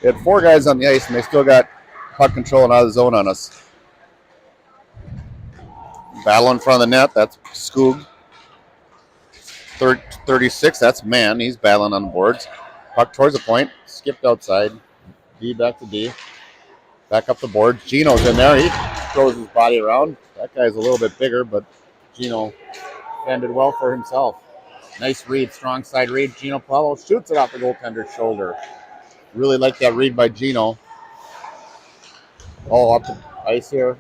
E: They had 4 guys on the ice, and they still got puck control and out of the zone on us. Battle in front of the net, that's Skoog. 36, that's Mann. He's battling on the boards. Puck towards the point, skipped outside. D back to D. Back up the board. Gino's in there. He throws his body around. That guy's a little bit bigger, but Gino fended well for himself. Nice read, strong side read. Gino Palello shoots it off the goaltender's shoulder. Really like that read by Gino. Oh, up the ice here.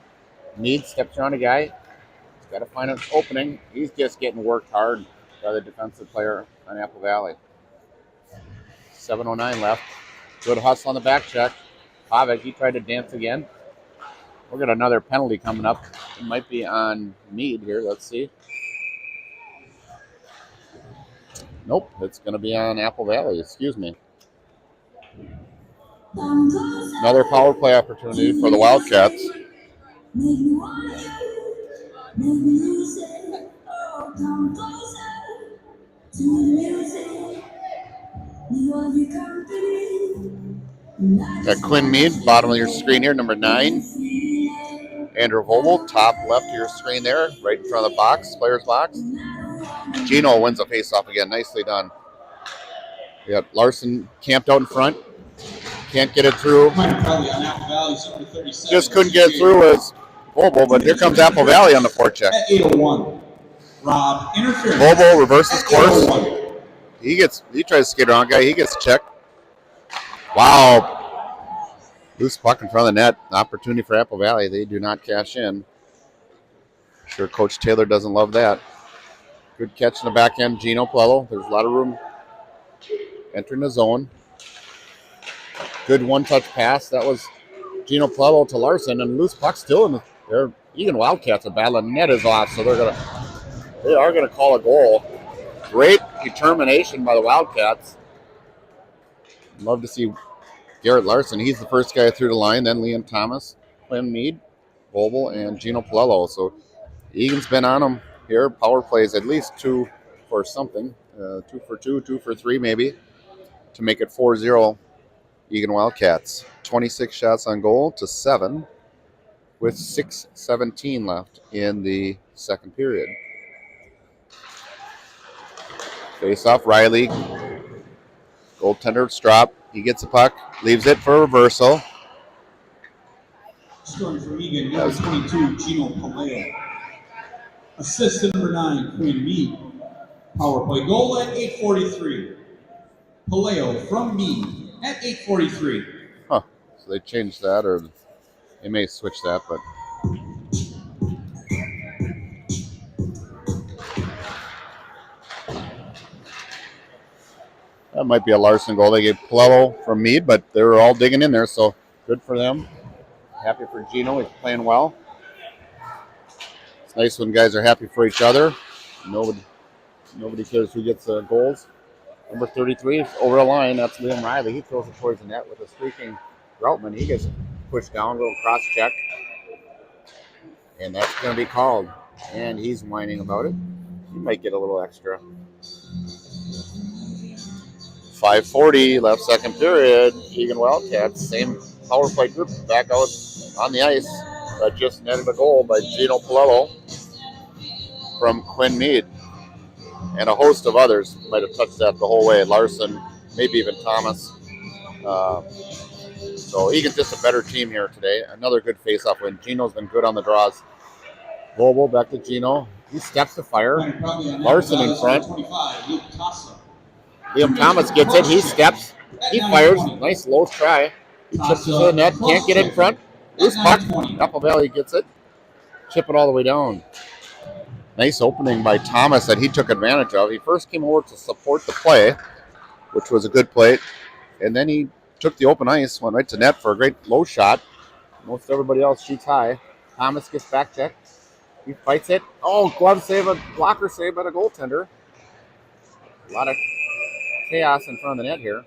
E: Mead steps around a guy. He's got to find an opening. He's just getting worked hard by the defensive player on Apple Valley. 7:09 left. Good hustle on the back check. Pavic, he tried to dance again. We'll get another penalty coming up. It might be on Mead here. Let's see. Nope, it's going to be on Apple Valley. Excuse me. Another power play opportunity for the Wildcats. Got Quinn Mead, bottom of your screen here, number 9. Andrew Vogel, top left of your screen there, right in front of the box, player's box. Gino wins the faceoff again. Nicely done. We got Larson camped out in front. Can't get it through. Just couldn't get it through as Vogel, but here comes Apple Valley on the forecheck.
D: At 8:01, Rob, interference.
E: Vogel reverses
D: At
E: course.
D: 8:01.
E: He tries to skate around guy. He gets checked. Wow. Loose puck in front of the net. Opportunity for Apple Valley. They do not cash in. Sure Coach Taylor doesn't love that. Good catch in the back end. Gino Palello. There's a lot of room entering the zone. Good one-touch pass. That was Gino Palello to Larson, and loose puck still in there. Eagan Wildcats are battling. Net is off, so they are gonna call a goal. Great determination by the Wildcats. Love to see Garrett Larson. He's the first guy through the line. Then Liam Thomas, Quinn Mead, Vogel, and Gino Palello. So Eagan's been on them here. Power plays at least 2 for something. 2 for 2, 2 for 3 maybe, to make it 4-0 Eagan Wildcats. 26 shots on goal to 7 with 6:17 left in the second period. Face off, Riley. Goaltender, Strop. He gets the puck, leaves it for a reversal.
D: Scoring for Eagan, number 22, Gino Palello. Assist to number 9, Quinn Mead. Power play goal at 8:43. Palello from Mead at 8:43.
E: Huh. So they changed that, or they may switch that, but that might be a Larson goal. They gave Palello from Mead, but they were all digging in there, so good for them. Happy for Gino. He's playing well. It's nice when guys are happy for each other. Nobody cares who gets the goals. Number 33 over the line. That's Liam Riley. He throws it towards the net with a streaking Routman. He gets pushed down, a little cross check. And that's going to be called. And he's whining about it. He might get a little extra. 5:40 left second period. Eagan Wildcats, same power play group back out on the ice. Just netted a goal by Gino Palello from Quinn Mead. And a host of others might have touched that the whole way. Larson, maybe even Thomas. So Eagan's just a better team here today. Another good face-off win. Gino's been good on the draws. Vogel back to Gino. He steps to fire. Larson in front. Liam Thomas gets it. He steps. He fires. Nice low try. He chips it to the net. Can't get in front. Loose puck. Apple Valley gets it. Chip it all the way down. Nice opening by Thomas that he took advantage of. He first came over to support the play, which was a good play. And then he took the open ice, went right to net for a great low shot. Most everybody else shoots high.
B: Thomas gets back check. He fights it. Oh, glove save, a blocker save by the goaltender. A lot of chaos in front of the net here.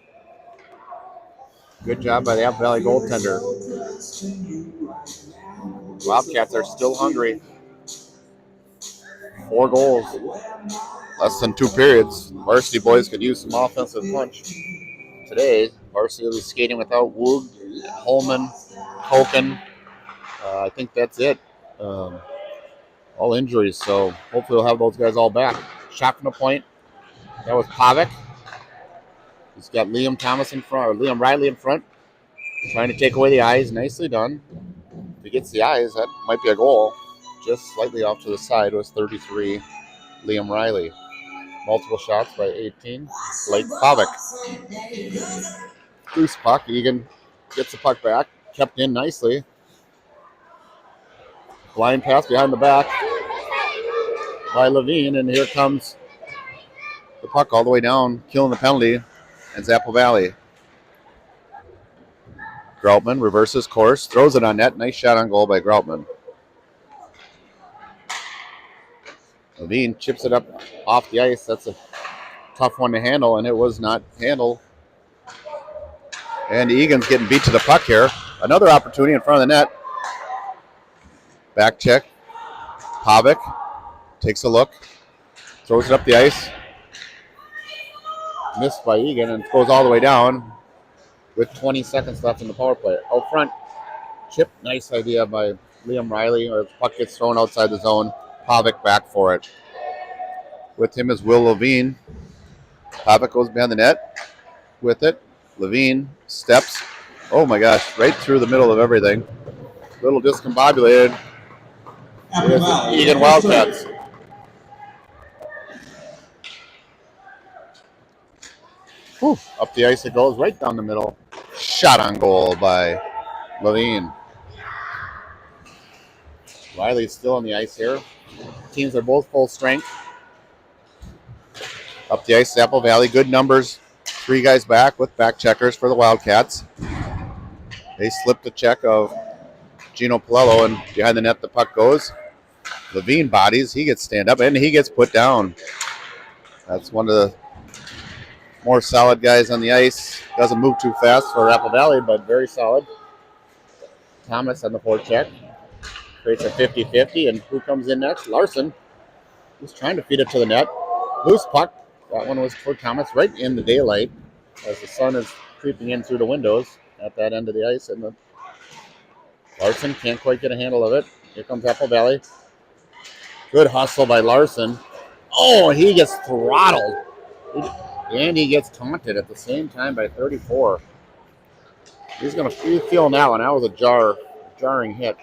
B: Good job by the Apple Valley goaltender. Wildcats are still hungry. 4 goals.
E: Less than 2 periods. Varsity boys could use some offensive punch.
B: Today, Varsity will be skating without Woog, Holman, Hoken. I think that's it. All injuries, so hopefully we'll have those guys all back. Shot from the point. That was Pavic. He's got Liam Thomas in front, or Liam Riley in front, trying to take away the eyes. Nicely done. If he gets the eyes, that might be a goal. Just slightly off to the side was 33, Liam Riley. Multiple shots by 18, Blake Pavic. Loose puck. Eagan gets the puck back. Kept in nicely. Blind pass behind the back by Levine, and here comes the puck all the way down, killing the penalty, and it's Apple Valley. Groutman reverses course, throws it on net. Nice shot on goal by Groutman. Levine chips it up off the ice. That's a tough one to handle, and it was not handled. And Egan's getting beat to the puck here. Another opportunity in front of the net. Back check. Pavic takes a look, throws it up the ice. Missed by Egan, and goes all the way down with 20 seconds left in the power play. Out front, chip, nice idea by Liam Riley, or the puck gets thrown outside the zone. Pavic back for it. With him is Will Levine. Pavic goes behind the net with it. Levine steps. Oh my gosh, right through the middle of everything. A little discombobulated. Eagan Wildcats. Whew. Up the ice it goes, right down the middle. Shot on goal by Levine. Riley's still on the ice here. Teams are both full strength. Up the ice, Apple Valley, good numbers. 3 guys back with back checkers for the Wildcats. They slipped the check of Gino Palello, and behind the net the puck goes. Levine bodies, he gets stand up, and he gets put down. That's one of the more solid guys on the ice. Doesn't move too fast for Apple Valley, but very solid. Thomas on the forecheck. Creates a 50-50, and who comes in next? Larson. He's trying to feed it to the net. Loose puck. That one was for Thomas, right in the daylight as the sun is creeping in through the windows at that end of the ice. And Larson can't quite get a handle of it. Here comes Apple Valley. Good hustle by Larson. Oh, he gets throttled. And he gets taunted at the same time by 34. He's going to be feeling that one. That was a jarring hit.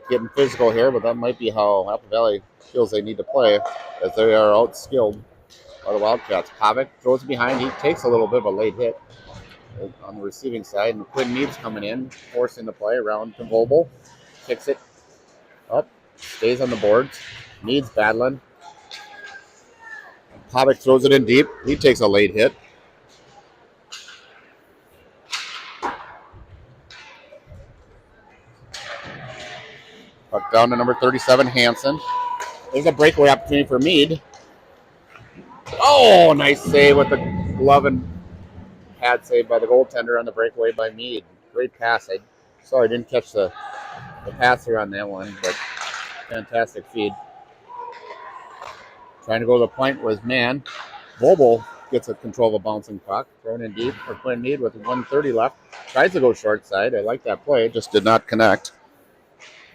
B: Getting physical here, but that might be how Apple Valley feels they need to play, as they are outskilled by the Wildcats. Pavic throws it behind. He takes a little bit of a late hit on the receiving side, and Quinn Meads coming in, forcing the play around to Vogel. Kicks it up, stays on the boards. Meads battling. Pavic throws it in deep. He takes a late hit. Puck down to number 37, Hansen. There's a breakaway opportunity for Mead. Oh, nice save with the glove and pad save by the goaltender on the breakaway by Mead. Great pass. Sorry, I didn't catch the passer on that one, but fantastic feed. Trying to go to the point was man. Vogel gets a control of a bouncing puck. Thrown in deep for Quinn Mead with 1:30 left. Tries to go short side. I like that play. Just did not connect.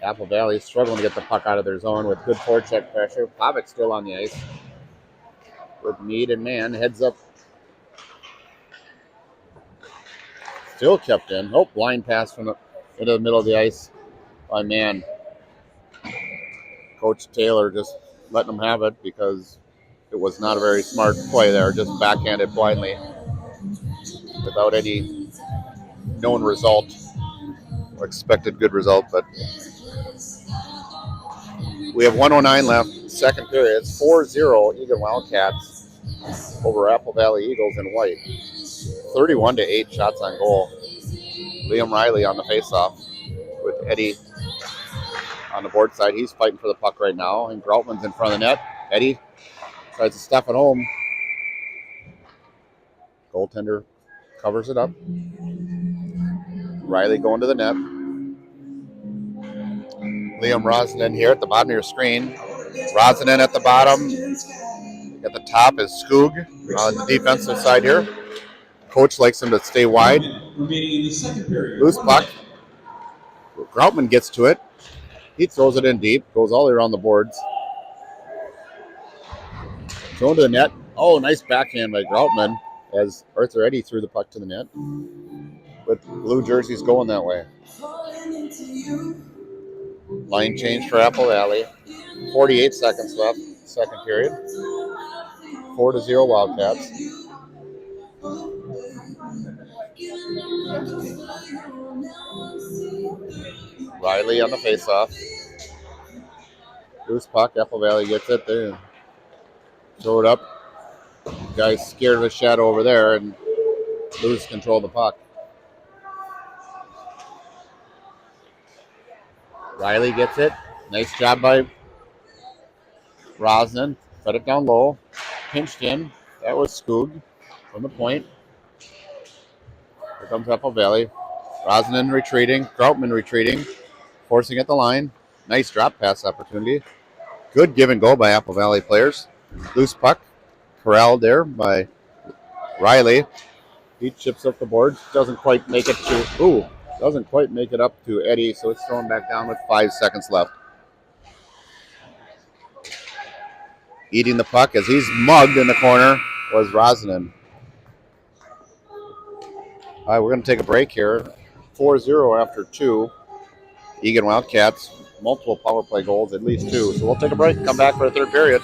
B: Apple Valley struggling to get the puck out of their zone with good forecheck pressure. Pavic still on the ice with Mead and man. Heads up. Still kept in. Oh, blind pass from into the middle of the ice by man. Coach Taylor just letting them have it because it was not a very smart play there. Just backhanded blindly without any known result or expected good result, but we have 1:09 left, second period. It's 4-0 Eagan Wildcats over Apple Valley Eagles in white. 31-8 shots on goal. Liam Riley on the faceoff with Eddie
E: on the board side. He's fighting for the puck right now, and Groutman's in front of the net. Eddie tries to stuff it home. Goaltender covers it up. Riley going to the net. Liam Rosinen here at the bottom of your screen. Rosinen at the bottom. At the top is Skoog on the defensive side here. Coach likes him to stay wide.
D: Remaining in the second period.
E: Loose puck. Groutman gets to it. He throws it in deep. Goes all the way around the boards. Thrown to the net. Oh, nice backhand by Groutman as Arthur Eddy threw the puck to the net. But blue jerseys going that way. Line change for Apple Valley. 48 seconds left, second period. 4-0 Wildcats. Riley on the faceoff. Loose puck. Apple Valley gets it there. Throw it up. Guy's scared of the shadow over there and lose control of the puck. Riley gets it. Nice job by Rosnan. Cut it down low. Pinched in. That was Skoog from the point. Here comes Apple Valley. Rosnan retreating. Groutman retreating. Forcing at the line. Nice drop pass opportunity. Good give and go by Apple Valley players. Loose puck. Corralled there by Riley. He chips up the board. Doesn't quite make it to... Doesn't quite make it up to Eddie, so it's thrown back down with 5 seconds left. Eating the puck as he's mugged in the corner was Rosinen. All right, we're going to take a break here. 4-0 after 2. Eagan Wildcats, multiple power play goals, at least 2. So we'll take a break and come back for a third period.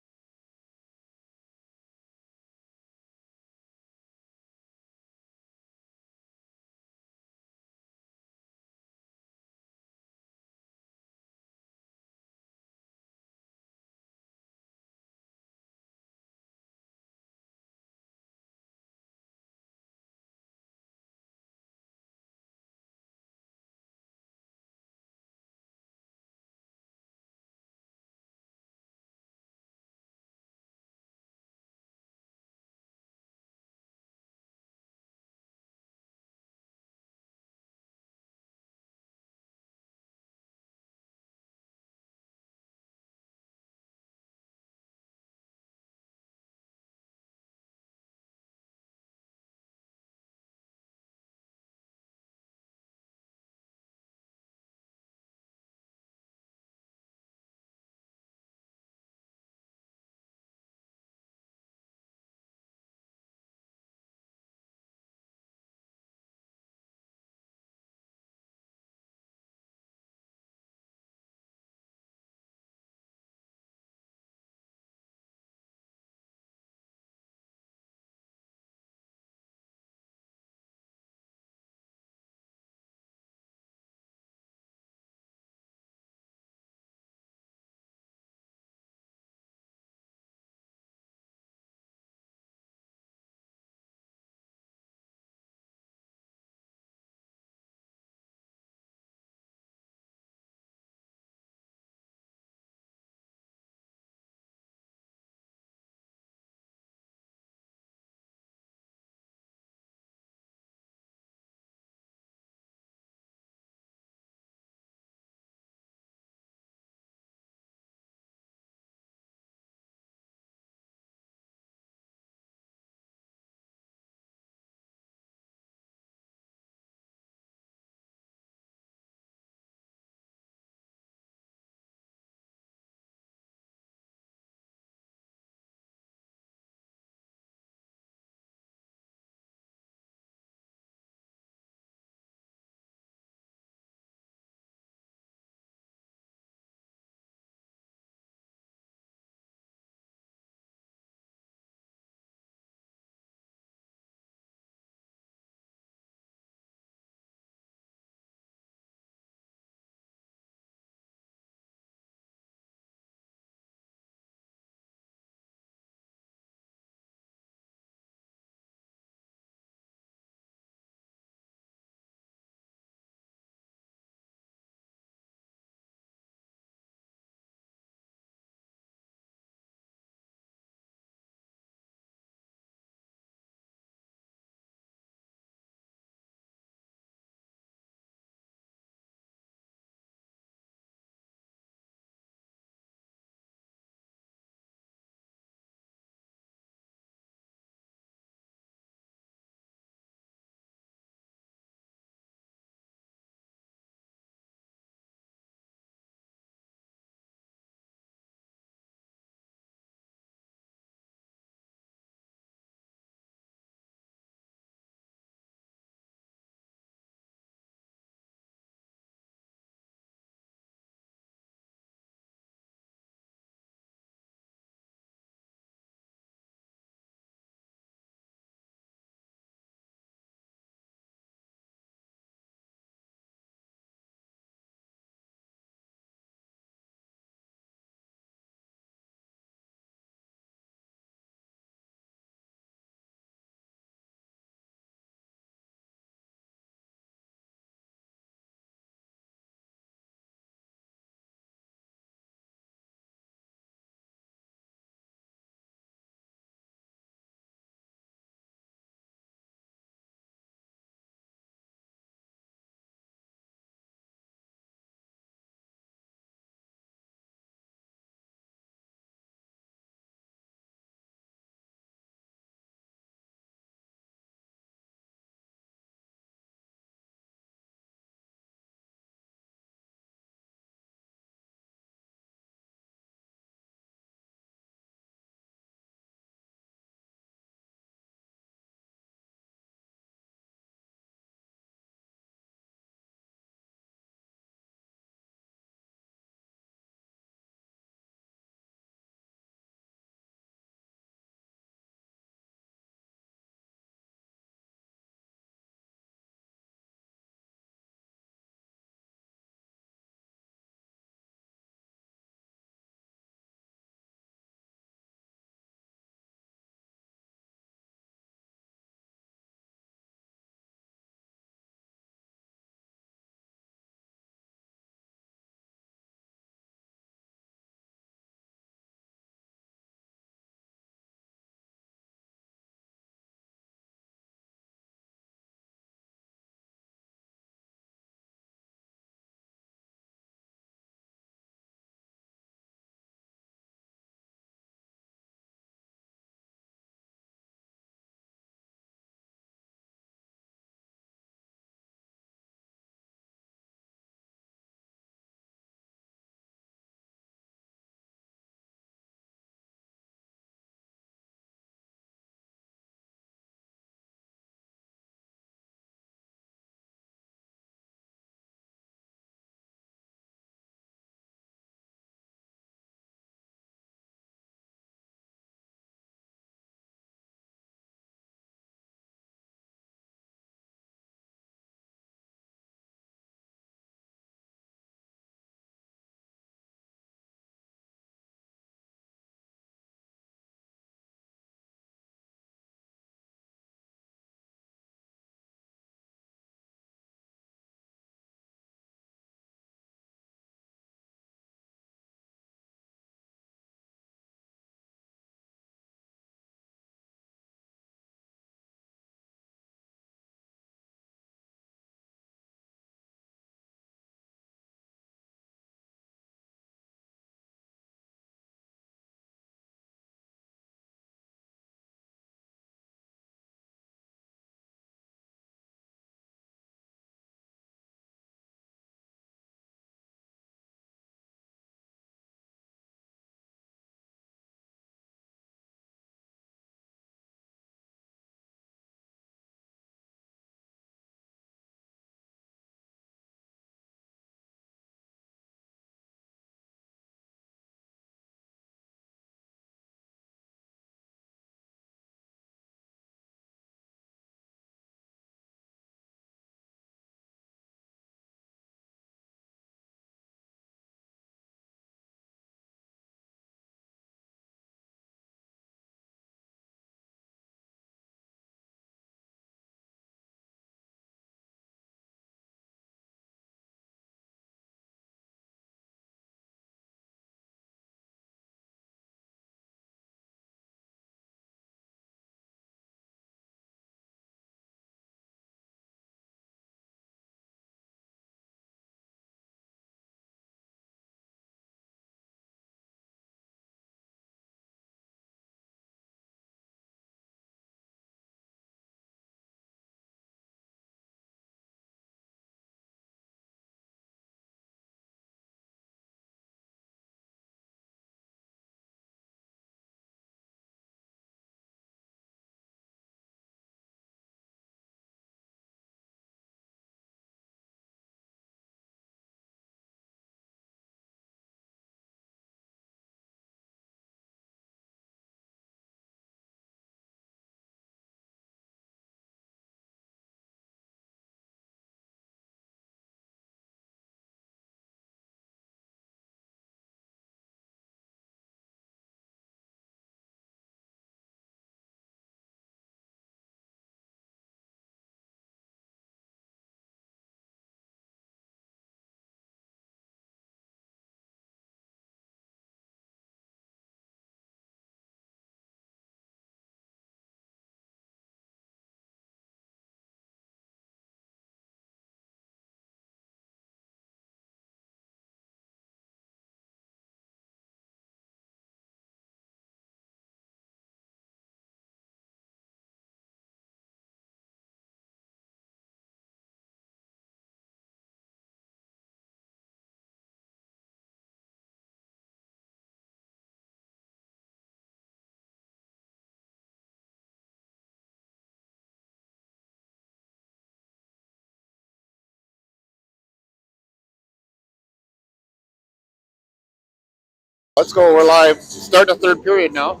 B: Let's go. We're live. Starting the third period now.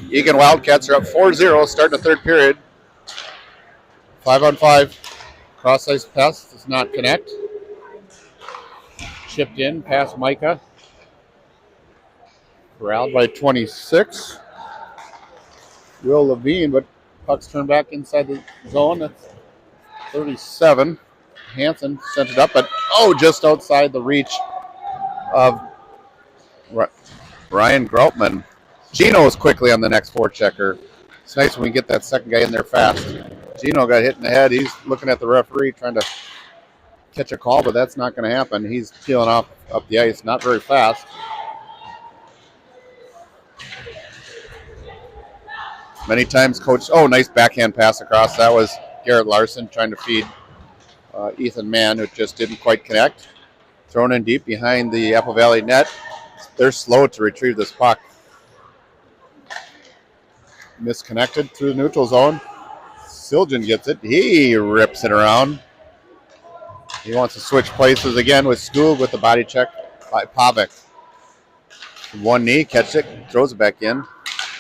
B: Eagan Wildcats are up 4-0, starting the third period. 5-on-5. Cross-ice pass does not connect. Chipped in past Micah. Corralled by 26. Will Levine, but puck's turned back inside the zone. That's 37. Hansen sent it up, but just outside the reach of Ryan Groutman. Gino is quickly on the next forechecker. It's nice when we get that second guy in there fast. Gino got hit in the head. He's looking at the referee trying to catch a call, but that's not going to happen. He's peeling off up the ice, not very fast. Many times, coach. Nice backhand pass across. That was Garrett Larson trying to feed Ethan Mann, who just didn't quite connect. Thrown in deep behind the Apple Valley net. They're slow to retrieve this puck. Misconnected through the neutral zone. Siljan gets it. He rips it around. He wants to switch places again with Skoog with the body check by Pavic. One knee, catches it, throws it back in.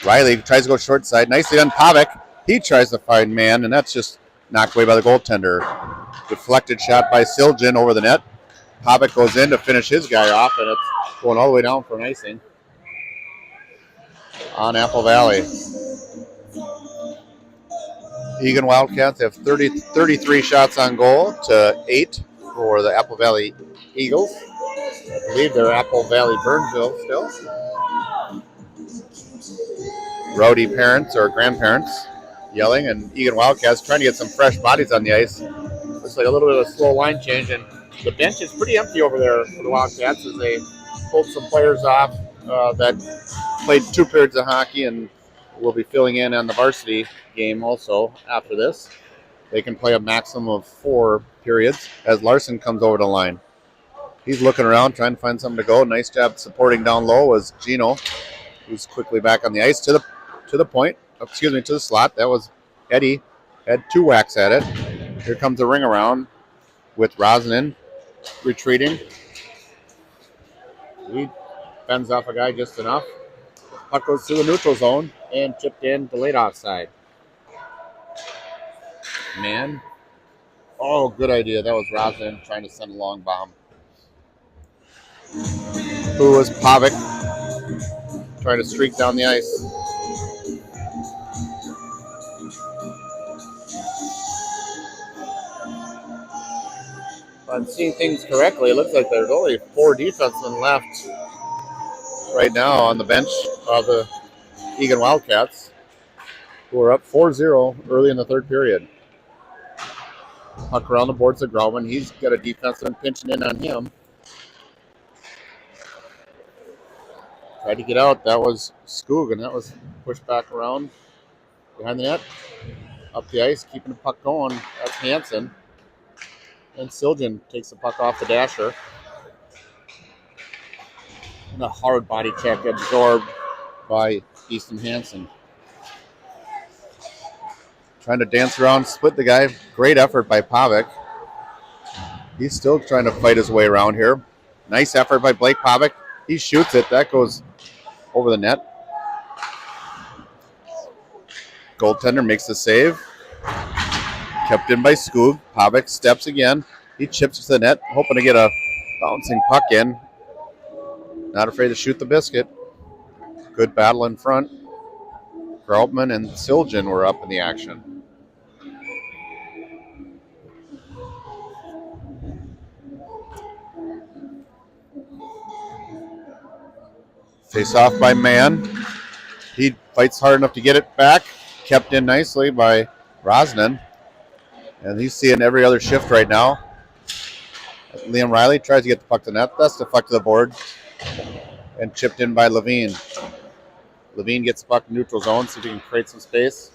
B: Riley tries to go short side. Nicely done, Pavic. He tries to find Mann, and that's just knocked away by the goaltender. Deflected shot by Siljan over the net. Pavic goes in to finish his guy off, and it's going all the way down for an icing on Apple Valley. Eagan Wildcats have 33 shots on goal to 8 for the Apple Valley Eagles. I believe they're Apple Valley Burnsville still. Rowdy parents or grandparents yelling, and Eagan Wildcats trying to get some fresh bodies on the ice. Looks like a little bit of a slow line change, and the bench is pretty empty over there for the Wildcats as they pulled some players off that played 2 periods of hockey and will be filling in on the varsity game also after this. They can play a maximum of 4 periods as Larson comes over the line. He's looking around, trying to find something to go. Nice job supporting down low was Gino, who's quickly back on the ice to the point. To the slot. That was Eddie. Had 2 whacks at it. Here comes the ring around with Rosnan retreating. He fends off a guy just enough. Puck goes through the neutral zone and chipped in, delayed offside. Man. Good idea. That was Rosnan trying to send a long bomb. Who was Pavic trying to streak down the ice. If I'm seeing things correctly, it looks like there's only 4 defensemen left right now on the bench of the Eagan Wildcats, who are up 4-0 early in the third period. Puck around the boards of Grauman. He's got a defenseman pinching in on him. Tried to get out. That was Skoog, and that was pushed back around behind the net. Up the ice, keeping the puck going. That's Hansen. And Siljan takes the puck off the dasher. And a hard body check absorbed by Easton Hansen. Trying to dance around, split the guy. Great effort by Pavic. He's still trying to fight his way around here. Nice effort by Blake Pavic. He shoots it. That goes over the net. Goaltender makes the save. Kept in by Skoog. Pavic steps again. He chips to the net, hoping to get a bouncing puck in. Not afraid to shoot the biscuit. Good battle in front. Groutman and Siljan were up in the action. Face off by Mann. He fights hard enough to get it back. Kept in nicely by Rosnan. And he's seeing every other shift right now. Liam Riley tries to get the puck to net. That's the puck to the board. And chipped in by Levine. Levine gets the puck in neutral zone, see if he can create some space.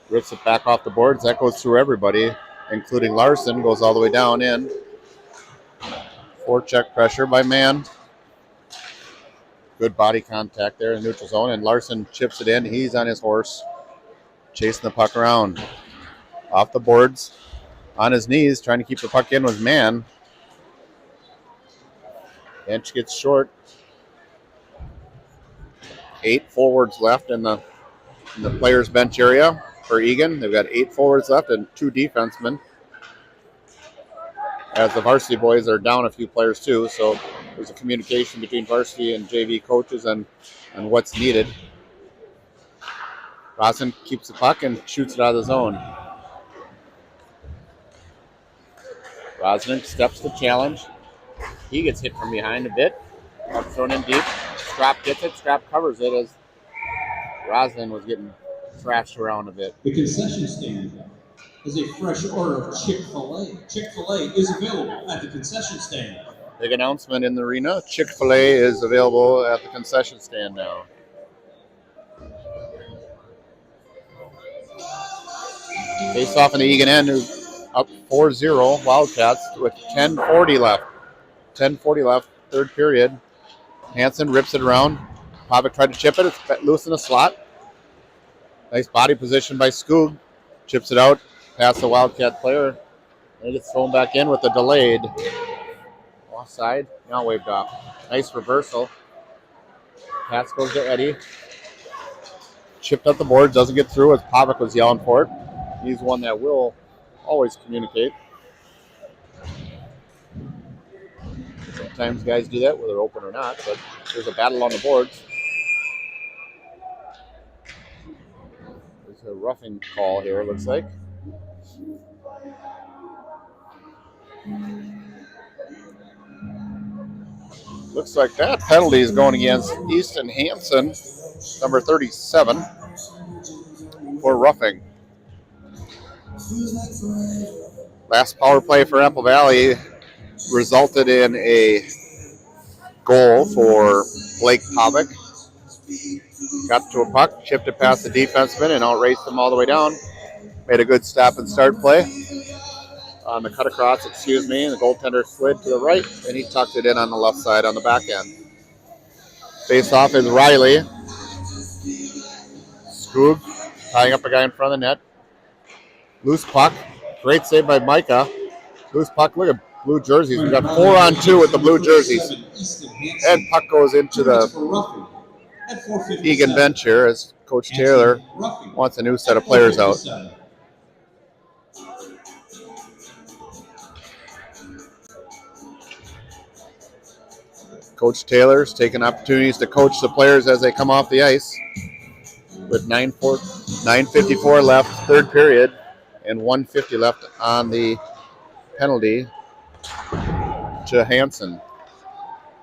B: Rips it back off the boards. That goes through everybody, including Larson. Goes all the way down in. Forecheck pressure by Mann. Good body contact there in the neutral zone. And Larson chips it in. He's on his horse, chasing the puck around. Off the boards, on his knees, trying to keep the puck in was Mann. Inch gets short. 8 forwards left in the players' bench area for Eagan. They've got 8 forwards left and 2 defensemen. As the varsity boys are down a few players too, so there's a communication between varsity and JV coaches and what's needed. Rosen keeps the puck and shoots it out of the zone. Rosen steps the challenge. He gets hit from behind a bit. Puck thrown in deep. Strap gets it. Strap covers it as Rosen was getting thrashed around a bit.
D: The concession stand is a fresh order of Chick-fil-A. Chick-fil-A is available at the concession stand.
B: Big announcement in the arena. Chick-fil-A is available at the concession stand now. Face off in the Eagan end, who's up 4-0 Wildcats with 10:40 left. 10:40 left, third period. Hansen rips it around. Pavic tried to chip it. It's loose in the slot. Nice body position by Skoog. Chips it out past the Wildcat player. And it gets thrown back in with a delayed offside. Now waved off. Nice reversal. Pass goes to Eddie. Chipped up the board. Doesn't get through as Pavic was yelling for it. He's one that will always communicate. Sometimes guys do that, whether they're open or not, but there's a battle on the boards. There's a roughing call here, it looks like. Looks like that penalty is going against Easton Hansen, number 37, for roughing. Last power play for Apple Valley resulted in a goal for Blake Pavic. Got to a puck, chipped it past the defenseman, and outraced him all the way down. Made a good stop and start play on the cut across, and the goaltender slid to the right, and he tucked it in on the left side on the back end. Face off is Riley. Skoog tying up a guy in front of the net. Loose puck. Great save by Micah. Loose puck. Look at blue jerseys. We've got 4-on-2 with the blue jerseys. And puck goes into the Eagan bench here as Coach Taylor wants a new set of players out. Coach Taylor's taking opportunities to coach the players as they come off the ice. With 9:54 left, third period, and 1:50 left on the penalty to Hansen.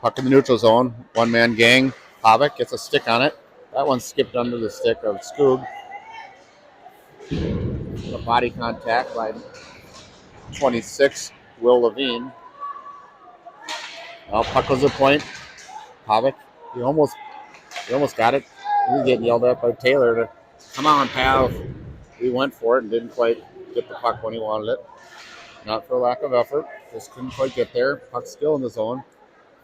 B: Puck in the neutral zone, one-man gang. Pavic gets a stick on it. That one skipped under the stick of Skoog. A body contact by 26, Will Levine. Well, puck was a point. Pavic, he almost got it. He was getting yelled at by Taylor to, come on, pal. He went for it and didn't quite get the puck when he wanted it. Not for lack of effort. Just couldn't quite get there. Puck's still in the zone.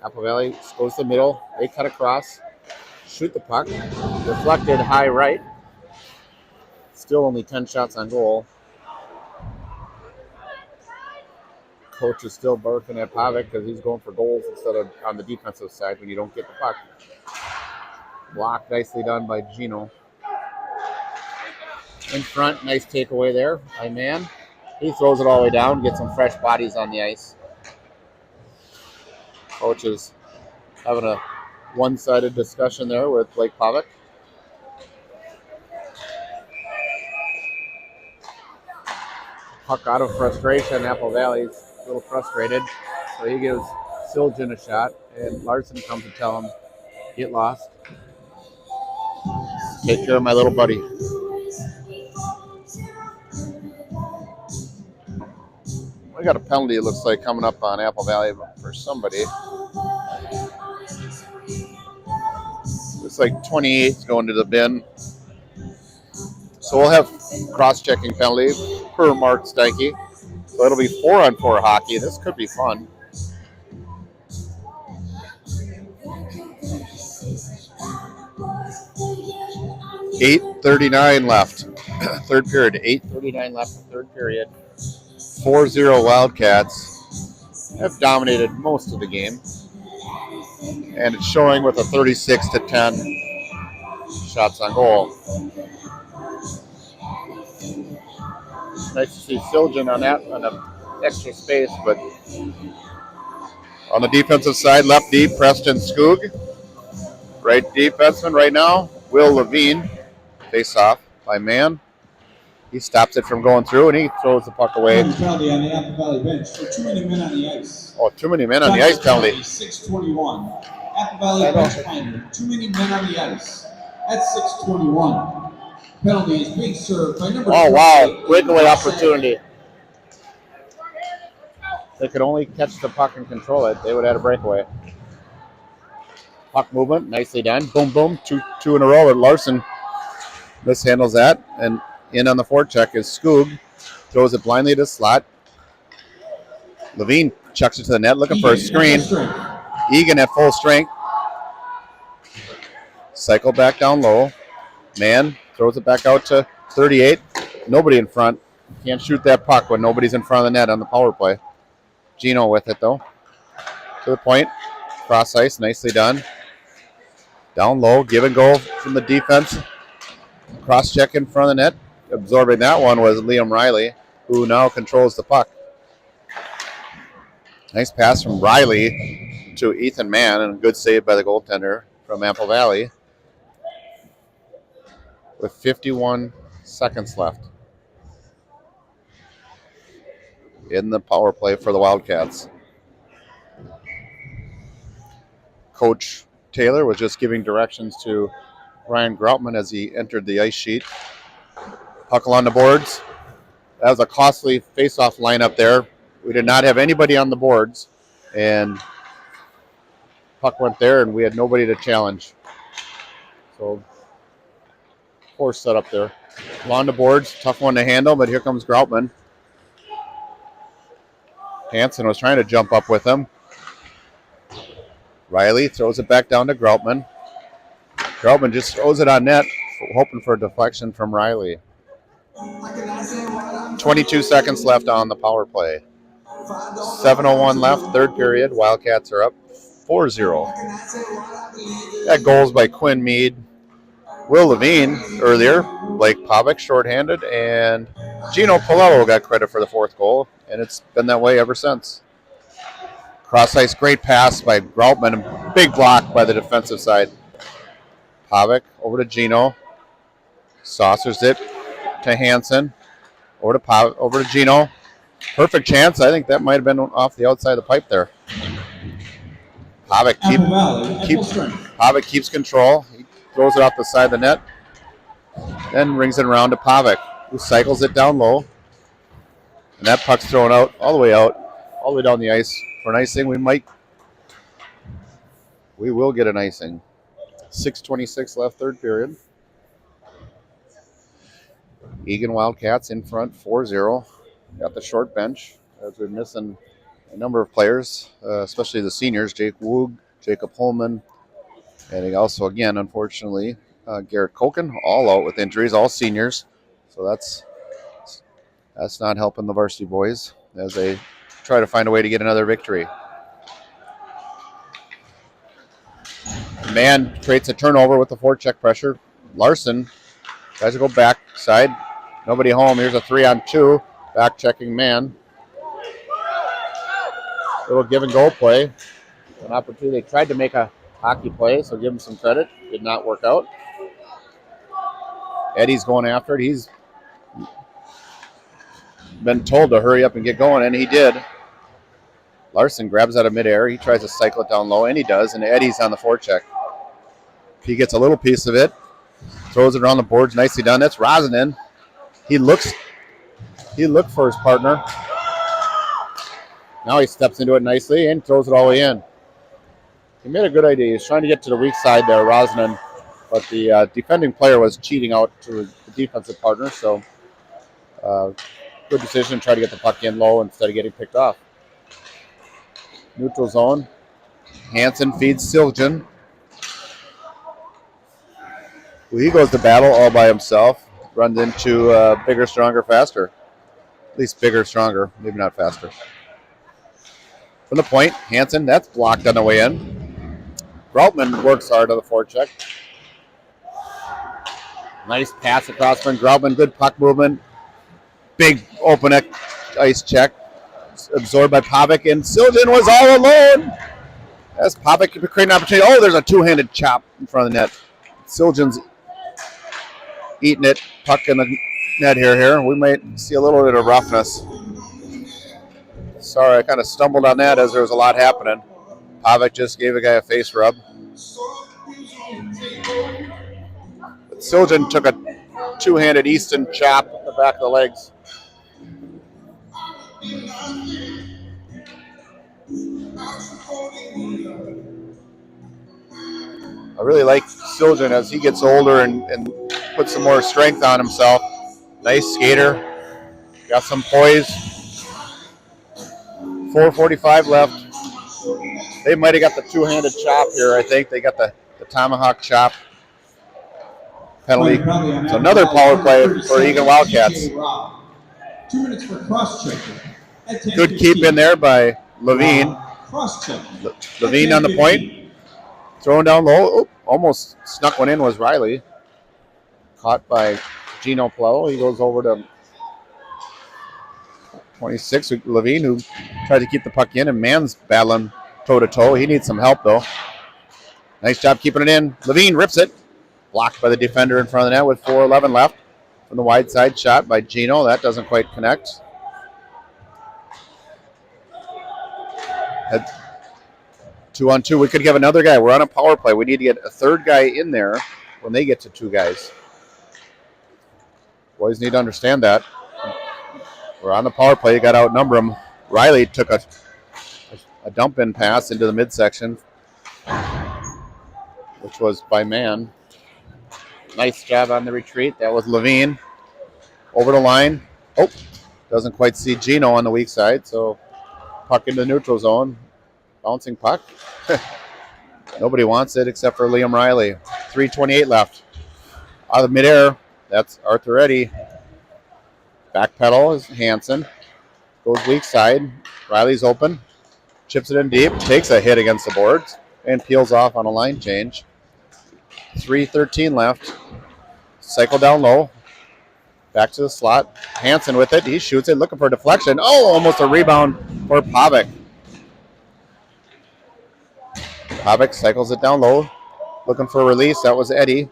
B: Apple Valley goes to the middle. They cut across. Shoot the puck. Deflected high right. Still only 10 shots on goal. Coach is still barking at Pavic because he's going for goals instead of on the defensive side when you don't get the puck. Block nicely done by Gino. In front, nice takeaway there by Mann. He throws it all the way down, gets some fresh bodies on the ice. Coach is having a one-sided discussion there with Blake Pavic. Puck out of frustration. Apple Valley's a little frustrated, so he gives Siljan a shot, and Larson comes to tell him, get lost. Take care of my little buddy. We got a penalty, it looks like, coming up on Apple Valley for somebody. Looks like 28's going to the bin. So we'll have cross-checking penalty per Mark Steinke. So it'll be 4-on-4 hockey. This could be fun. $8:39 left. Third period. 8:39 left in third period. 4-0 Wildcats have dominated most of the game. And it's showing with a 36-10 shots on goal. Nice to see Siljan on that, on an extra space, but on the defensive side, left deep, Preston Skoog. Right defenseman right now, Will Levine. Face off by Mann. He stops it from going through, and he throws the puck away.
D: Penalty on the Apple Valley bench for too many men on the ice.
B: Oh, too many men on the ice penalty.
D: 6:21. Apple Valley bench finder. Too many men on the ice. At 6:21. Penalty is being served by number.
B: Oh, wow. Breakaway opportunity. If they could only catch the puck and control it, they would have had a breakaway. Puck movement, nicely done. Boom, boom. Two in a row. And Larson mishandles that. And in on the forecheck is Skoog. Throws it blindly to the slot. Levine chucks it to the net, looking for a screen. Eagan at full strength. Cycle back down low. Mann throws it back out to 38. Nobody in front. Can't shoot that puck when nobody's in front of the net on the power play. Gino with it, though. To the point. Cross ice, nicely done. Down low, give and go from the defense. Cross check in front of the net. Absorbing that one was Liam Riley, who now controls the puck. Nice pass from Riley to Ethan Mann, and a good save by the goaltender from Apple Valley. With 51 seconds left in the power play for the Wildcats. Coach Taylor was just giving directions to Ryan Groutman as he entered the ice sheet. Puck along the boards. That was a costly face-off lineup there. We did not have anybody on the boards, and puck went there, and we had nobody to challenge. So, poor setup there. Along the boards, tough one to handle, but here comes Groutman. Hansen was trying to jump up with him. Riley throws it back down to Groutman. Groutman just throws it on net, hoping for a deflection from Riley. 22 seconds left on the power play. 7:01 left, third period. Wildcats are up 4-0. Got goals by Quinn Mead, Will Levine earlier, Blake Pavik shorthanded, and Gino Palello got credit for the fourth goal, and it's been that way ever since. Cross ice, great pass by Groutman, big block by the defensive side. Pavik over to Gino, saucers it to Hansen, over to Gino. Perfect chance. I think that might have been off the outside of the pipe there. Pavik keeps control. He throws it off the side of the net, then rings it around to Pavik, who cycles it down low. And that puck's thrown out, all the way down the ice for an icing. We will get an icing. 6:26 left, third period. Eagan Wildcats in front, 4-0. Got the short bench as we're missing a number of players, especially the seniors, Jake Woog, Jacob Holman, and also, again, unfortunately, Garrett Koken, all out with injuries, all seniors. So that's not helping the varsity boys as they try to find a way to get another victory. Mann creates a turnover with the forecheck pressure. Larson tries to go backside. Nobody home. Here's a 3-on-2. Back checking Mann. Little give and go play. An opportunity. They tried to make a hockey play, so give him some credit. Did not work out. Eddie's going after it. He's been told to hurry up and get going, and he did. Larson grabs out of midair. He tries to cycle it down low, and he does, and Eddie's on the forecheck. He gets a little piece of it, throws it around the boards, nicely done. That's Rosinen. He looked for his partner. Now he steps into it nicely and throws it all the way in. He made a good idea. He's trying to get to the weak side there, Rosinen, but the defending player was cheating out to the defensive partner, so good decision to try to get the puck in low instead of getting picked off. Neutral zone. Hansen feeds Siljan. Well, he goes to battle all by himself. Runs into bigger, stronger, faster. At least bigger, stronger. Maybe not faster. From the point, Hansen, that's blocked on the way in. Groutman works hard on the forecheck. Nice pass across from Groutman. Good puck movement. Big open ice check. Absorbed by Pavic, and Siljan was all alone. As Pavic creating an opportunity. Oh, there's a two-handed chop in front of the net. Siljan's eating it. Puck in the net here. We might see a little bit of roughness. Sorry, I kind of stumbled on that as there was a lot happening. Pavic just gave a guy a face rub. But Siljan took a two-handed Easton chop in the back of the legs. I really like Siljan as he gets older and puts some more strength on himself. Nice skater. Got some poise. 4:45 left. They might have got the two-handed chop here, I think. They got the tomahawk chop penalty. It's another power play for Eagan Wildcats.
D: 2 minutes for cross-check.
B: Good keep in there by Levine. Levine on the point. Throwing down low. Oh, almost snuck one in was Riley. Caught by Gino Palello. He goes over to 26. Levine, who tried to keep the puck in, and Mann's battling toe-to-toe. He needs some help, though. Nice job keeping it in. Levine rips it. Blocked by the defender in front of the net with 4:11 left. From the wide side shot by Gino. That doesn't quite connect. Had 2-on-2. We could have another guy. We're on a power play. We need to get a third guy in there when they get to two guys. Boys need to understand that. We're on the power play. You got to outnumber them. Riley took a dump-in pass into the midsection, which was by Mann. Nice job on the retreat. That was Levine. Over the line. Oh, doesn't quite see Gino on the weak side, so puck into the neutral zone. Bouncing puck. Nobody wants it except for Liam Riley. 3:28 left. Out of midair, that's Arthur Eddy. Back pedal is Hansen. Goes weak side. Riley's open. Chips it in deep. Takes a hit against the boards and peels off on a line change. 3:13 left. Cycle down low. Back to the slot. Hansen with it. He shoots it, looking for a deflection. Oh, almost a rebound for Pavic. Pavic cycles it down low. Looking for a release. That was Eddy.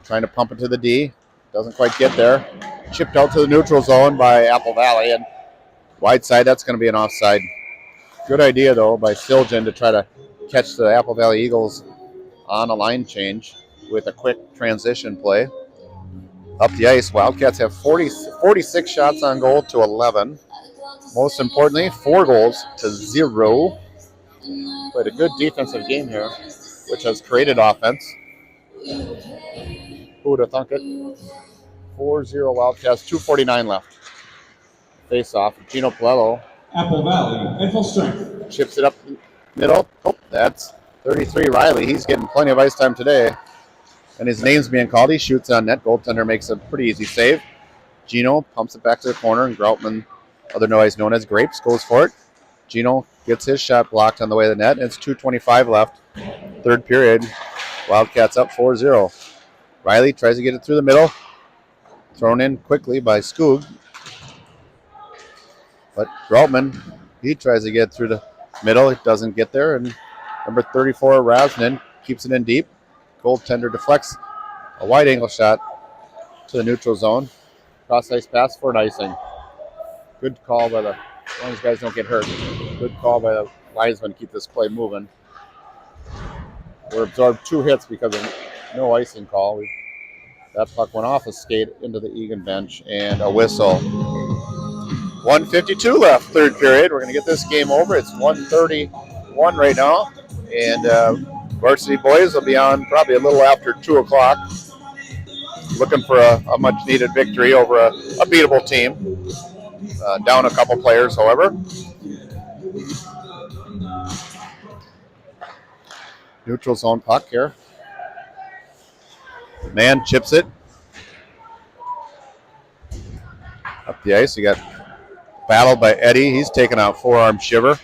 B: Trying to pump it to the D. Doesn't quite get there. Chipped out to the neutral zone by Apple Valley. And wide side, that's going to be an offside. Good idea, though, by Siljan to try to catch the Apple Valley Eagles on a line change with a quick transition play. Up the ice, Wildcats have 46 shots on goal to 11. Most importantly, 4 goals to 0. Played a good defensive game here, which has created offense. Who would have thunk it? 4-0 Wildcats, 2:49 left. Face off. Gino Palello.
D: Apple Valley, at full strength.
B: Chips it up middle. Oh, that's 33 Riley. He's getting plenty of ice time today. And his name's being called. He shoots on net. Goaltender makes a pretty easy save. Gino pumps it back to the corner, and Groutman, otherwise known as Grapes, goes for it. Gino gets his shot blocked on the way to the net. It's 2:25 left. Third period. Wildcats up 4-0. Riley tries to get it through the middle. Thrown in quickly by Skoog. But Groutman, he tries to get through the middle. It doesn't get there. And number 34, Rasmussen, keeps it in deep. Goaltender deflects a wide angle shot to the neutral zone. Cross ice pass for an icing. Good call by as long as guys don't get hurt. Good call by the linesman to keep this play moving. We're absorbed 2 hits because of no icing call. That puck went off a skate into the Eagan bench and a whistle. 1:52 left, third period. We're going to get this game over. It's 1:31 right now. And Varsity boys will be on probably a little after 2 o'clock. Looking for a much-needed victory over a beatable team. Down a couple players, however. Neutral zone puck here. Mann chips it. Up the ice, you got battled by Eddy. He's taken out forearm shiver.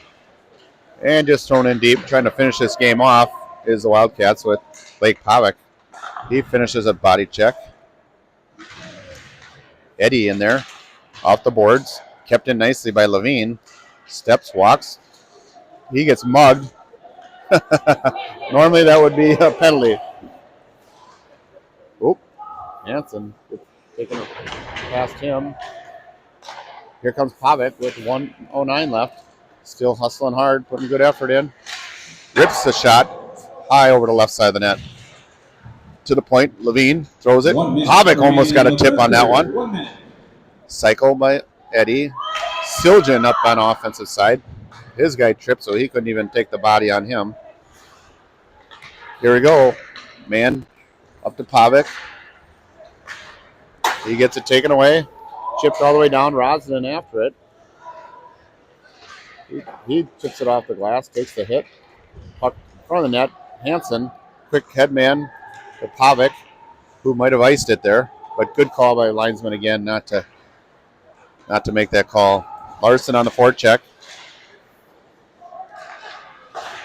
B: And just thrown in deep, trying to finish this game off is the Wildcats with Blake Pavic. He finishes a body check. Eddie in there, off the boards, kept in nicely by Levine. Steps, walks. He gets mugged. Normally that would be a penalty. Oop, Hansen taking it past him. Here comes Pavic with 1:09 left. Still hustling hard, putting good effort in. Rips the shot high over the left side of the net. To the point, Levine throws it. Pavic almost got a tip on that one.
D: 1 minute.
B: Cycle by Eddie. Siljan up on offensive side. His guy tripped, so he couldn't even take the body on him. Here we go. Man up to Pavic. He gets it taken away. Chipped all the way down. Rosden after it. He chips it off the glass, takes the hit. Puck in front of the net. Hansen, quick headman to Pavic, who might have iced it there. But good call by linesman again not to make that call. Larson on the forecheck.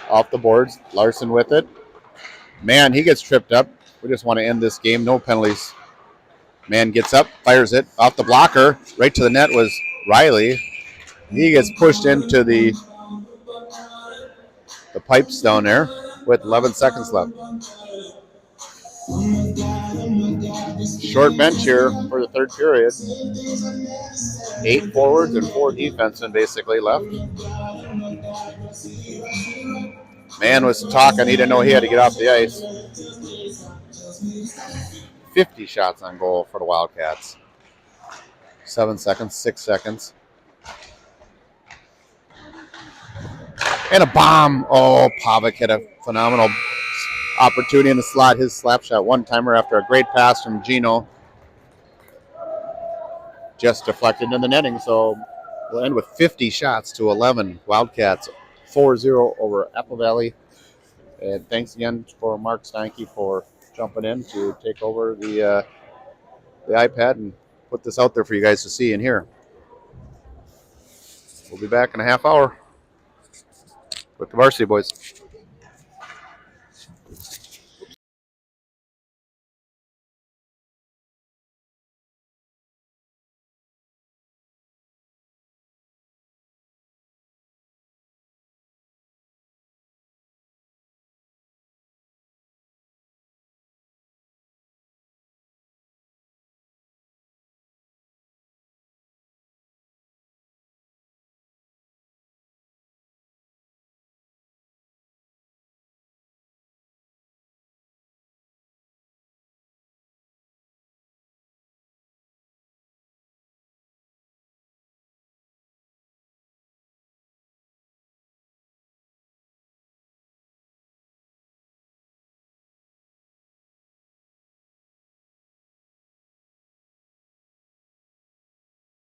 B: Off the boards. Larson with it. Man, he gets tripped up. We just want to end this game. No penalties. Man gets up, fires it off the blocker. Right to the net was Riley. He gets pushed into the pipes down there with 11 seconds left. Short bench here for the third period. 8 forwards and 4 defensemen basically left. Man was talking. He didn't know he had to get off the ice. 50 shots on goal for the Wildcats. 7 seconds, 6 seconds. And a bomb. Oh, Pavic had a phenomenal opportunity in the slot. His slap shot one-timer after a great pass from Gino. Just deflected in the netting. So we'll end with 50 shots to 11. Wildcats 4-0 over Apple Valley. And thanks again for Mark Steinke for jumping in to take over the iPad and put this out there for you guys to see and hear. We'll be back in a half hour with the Varsity boys.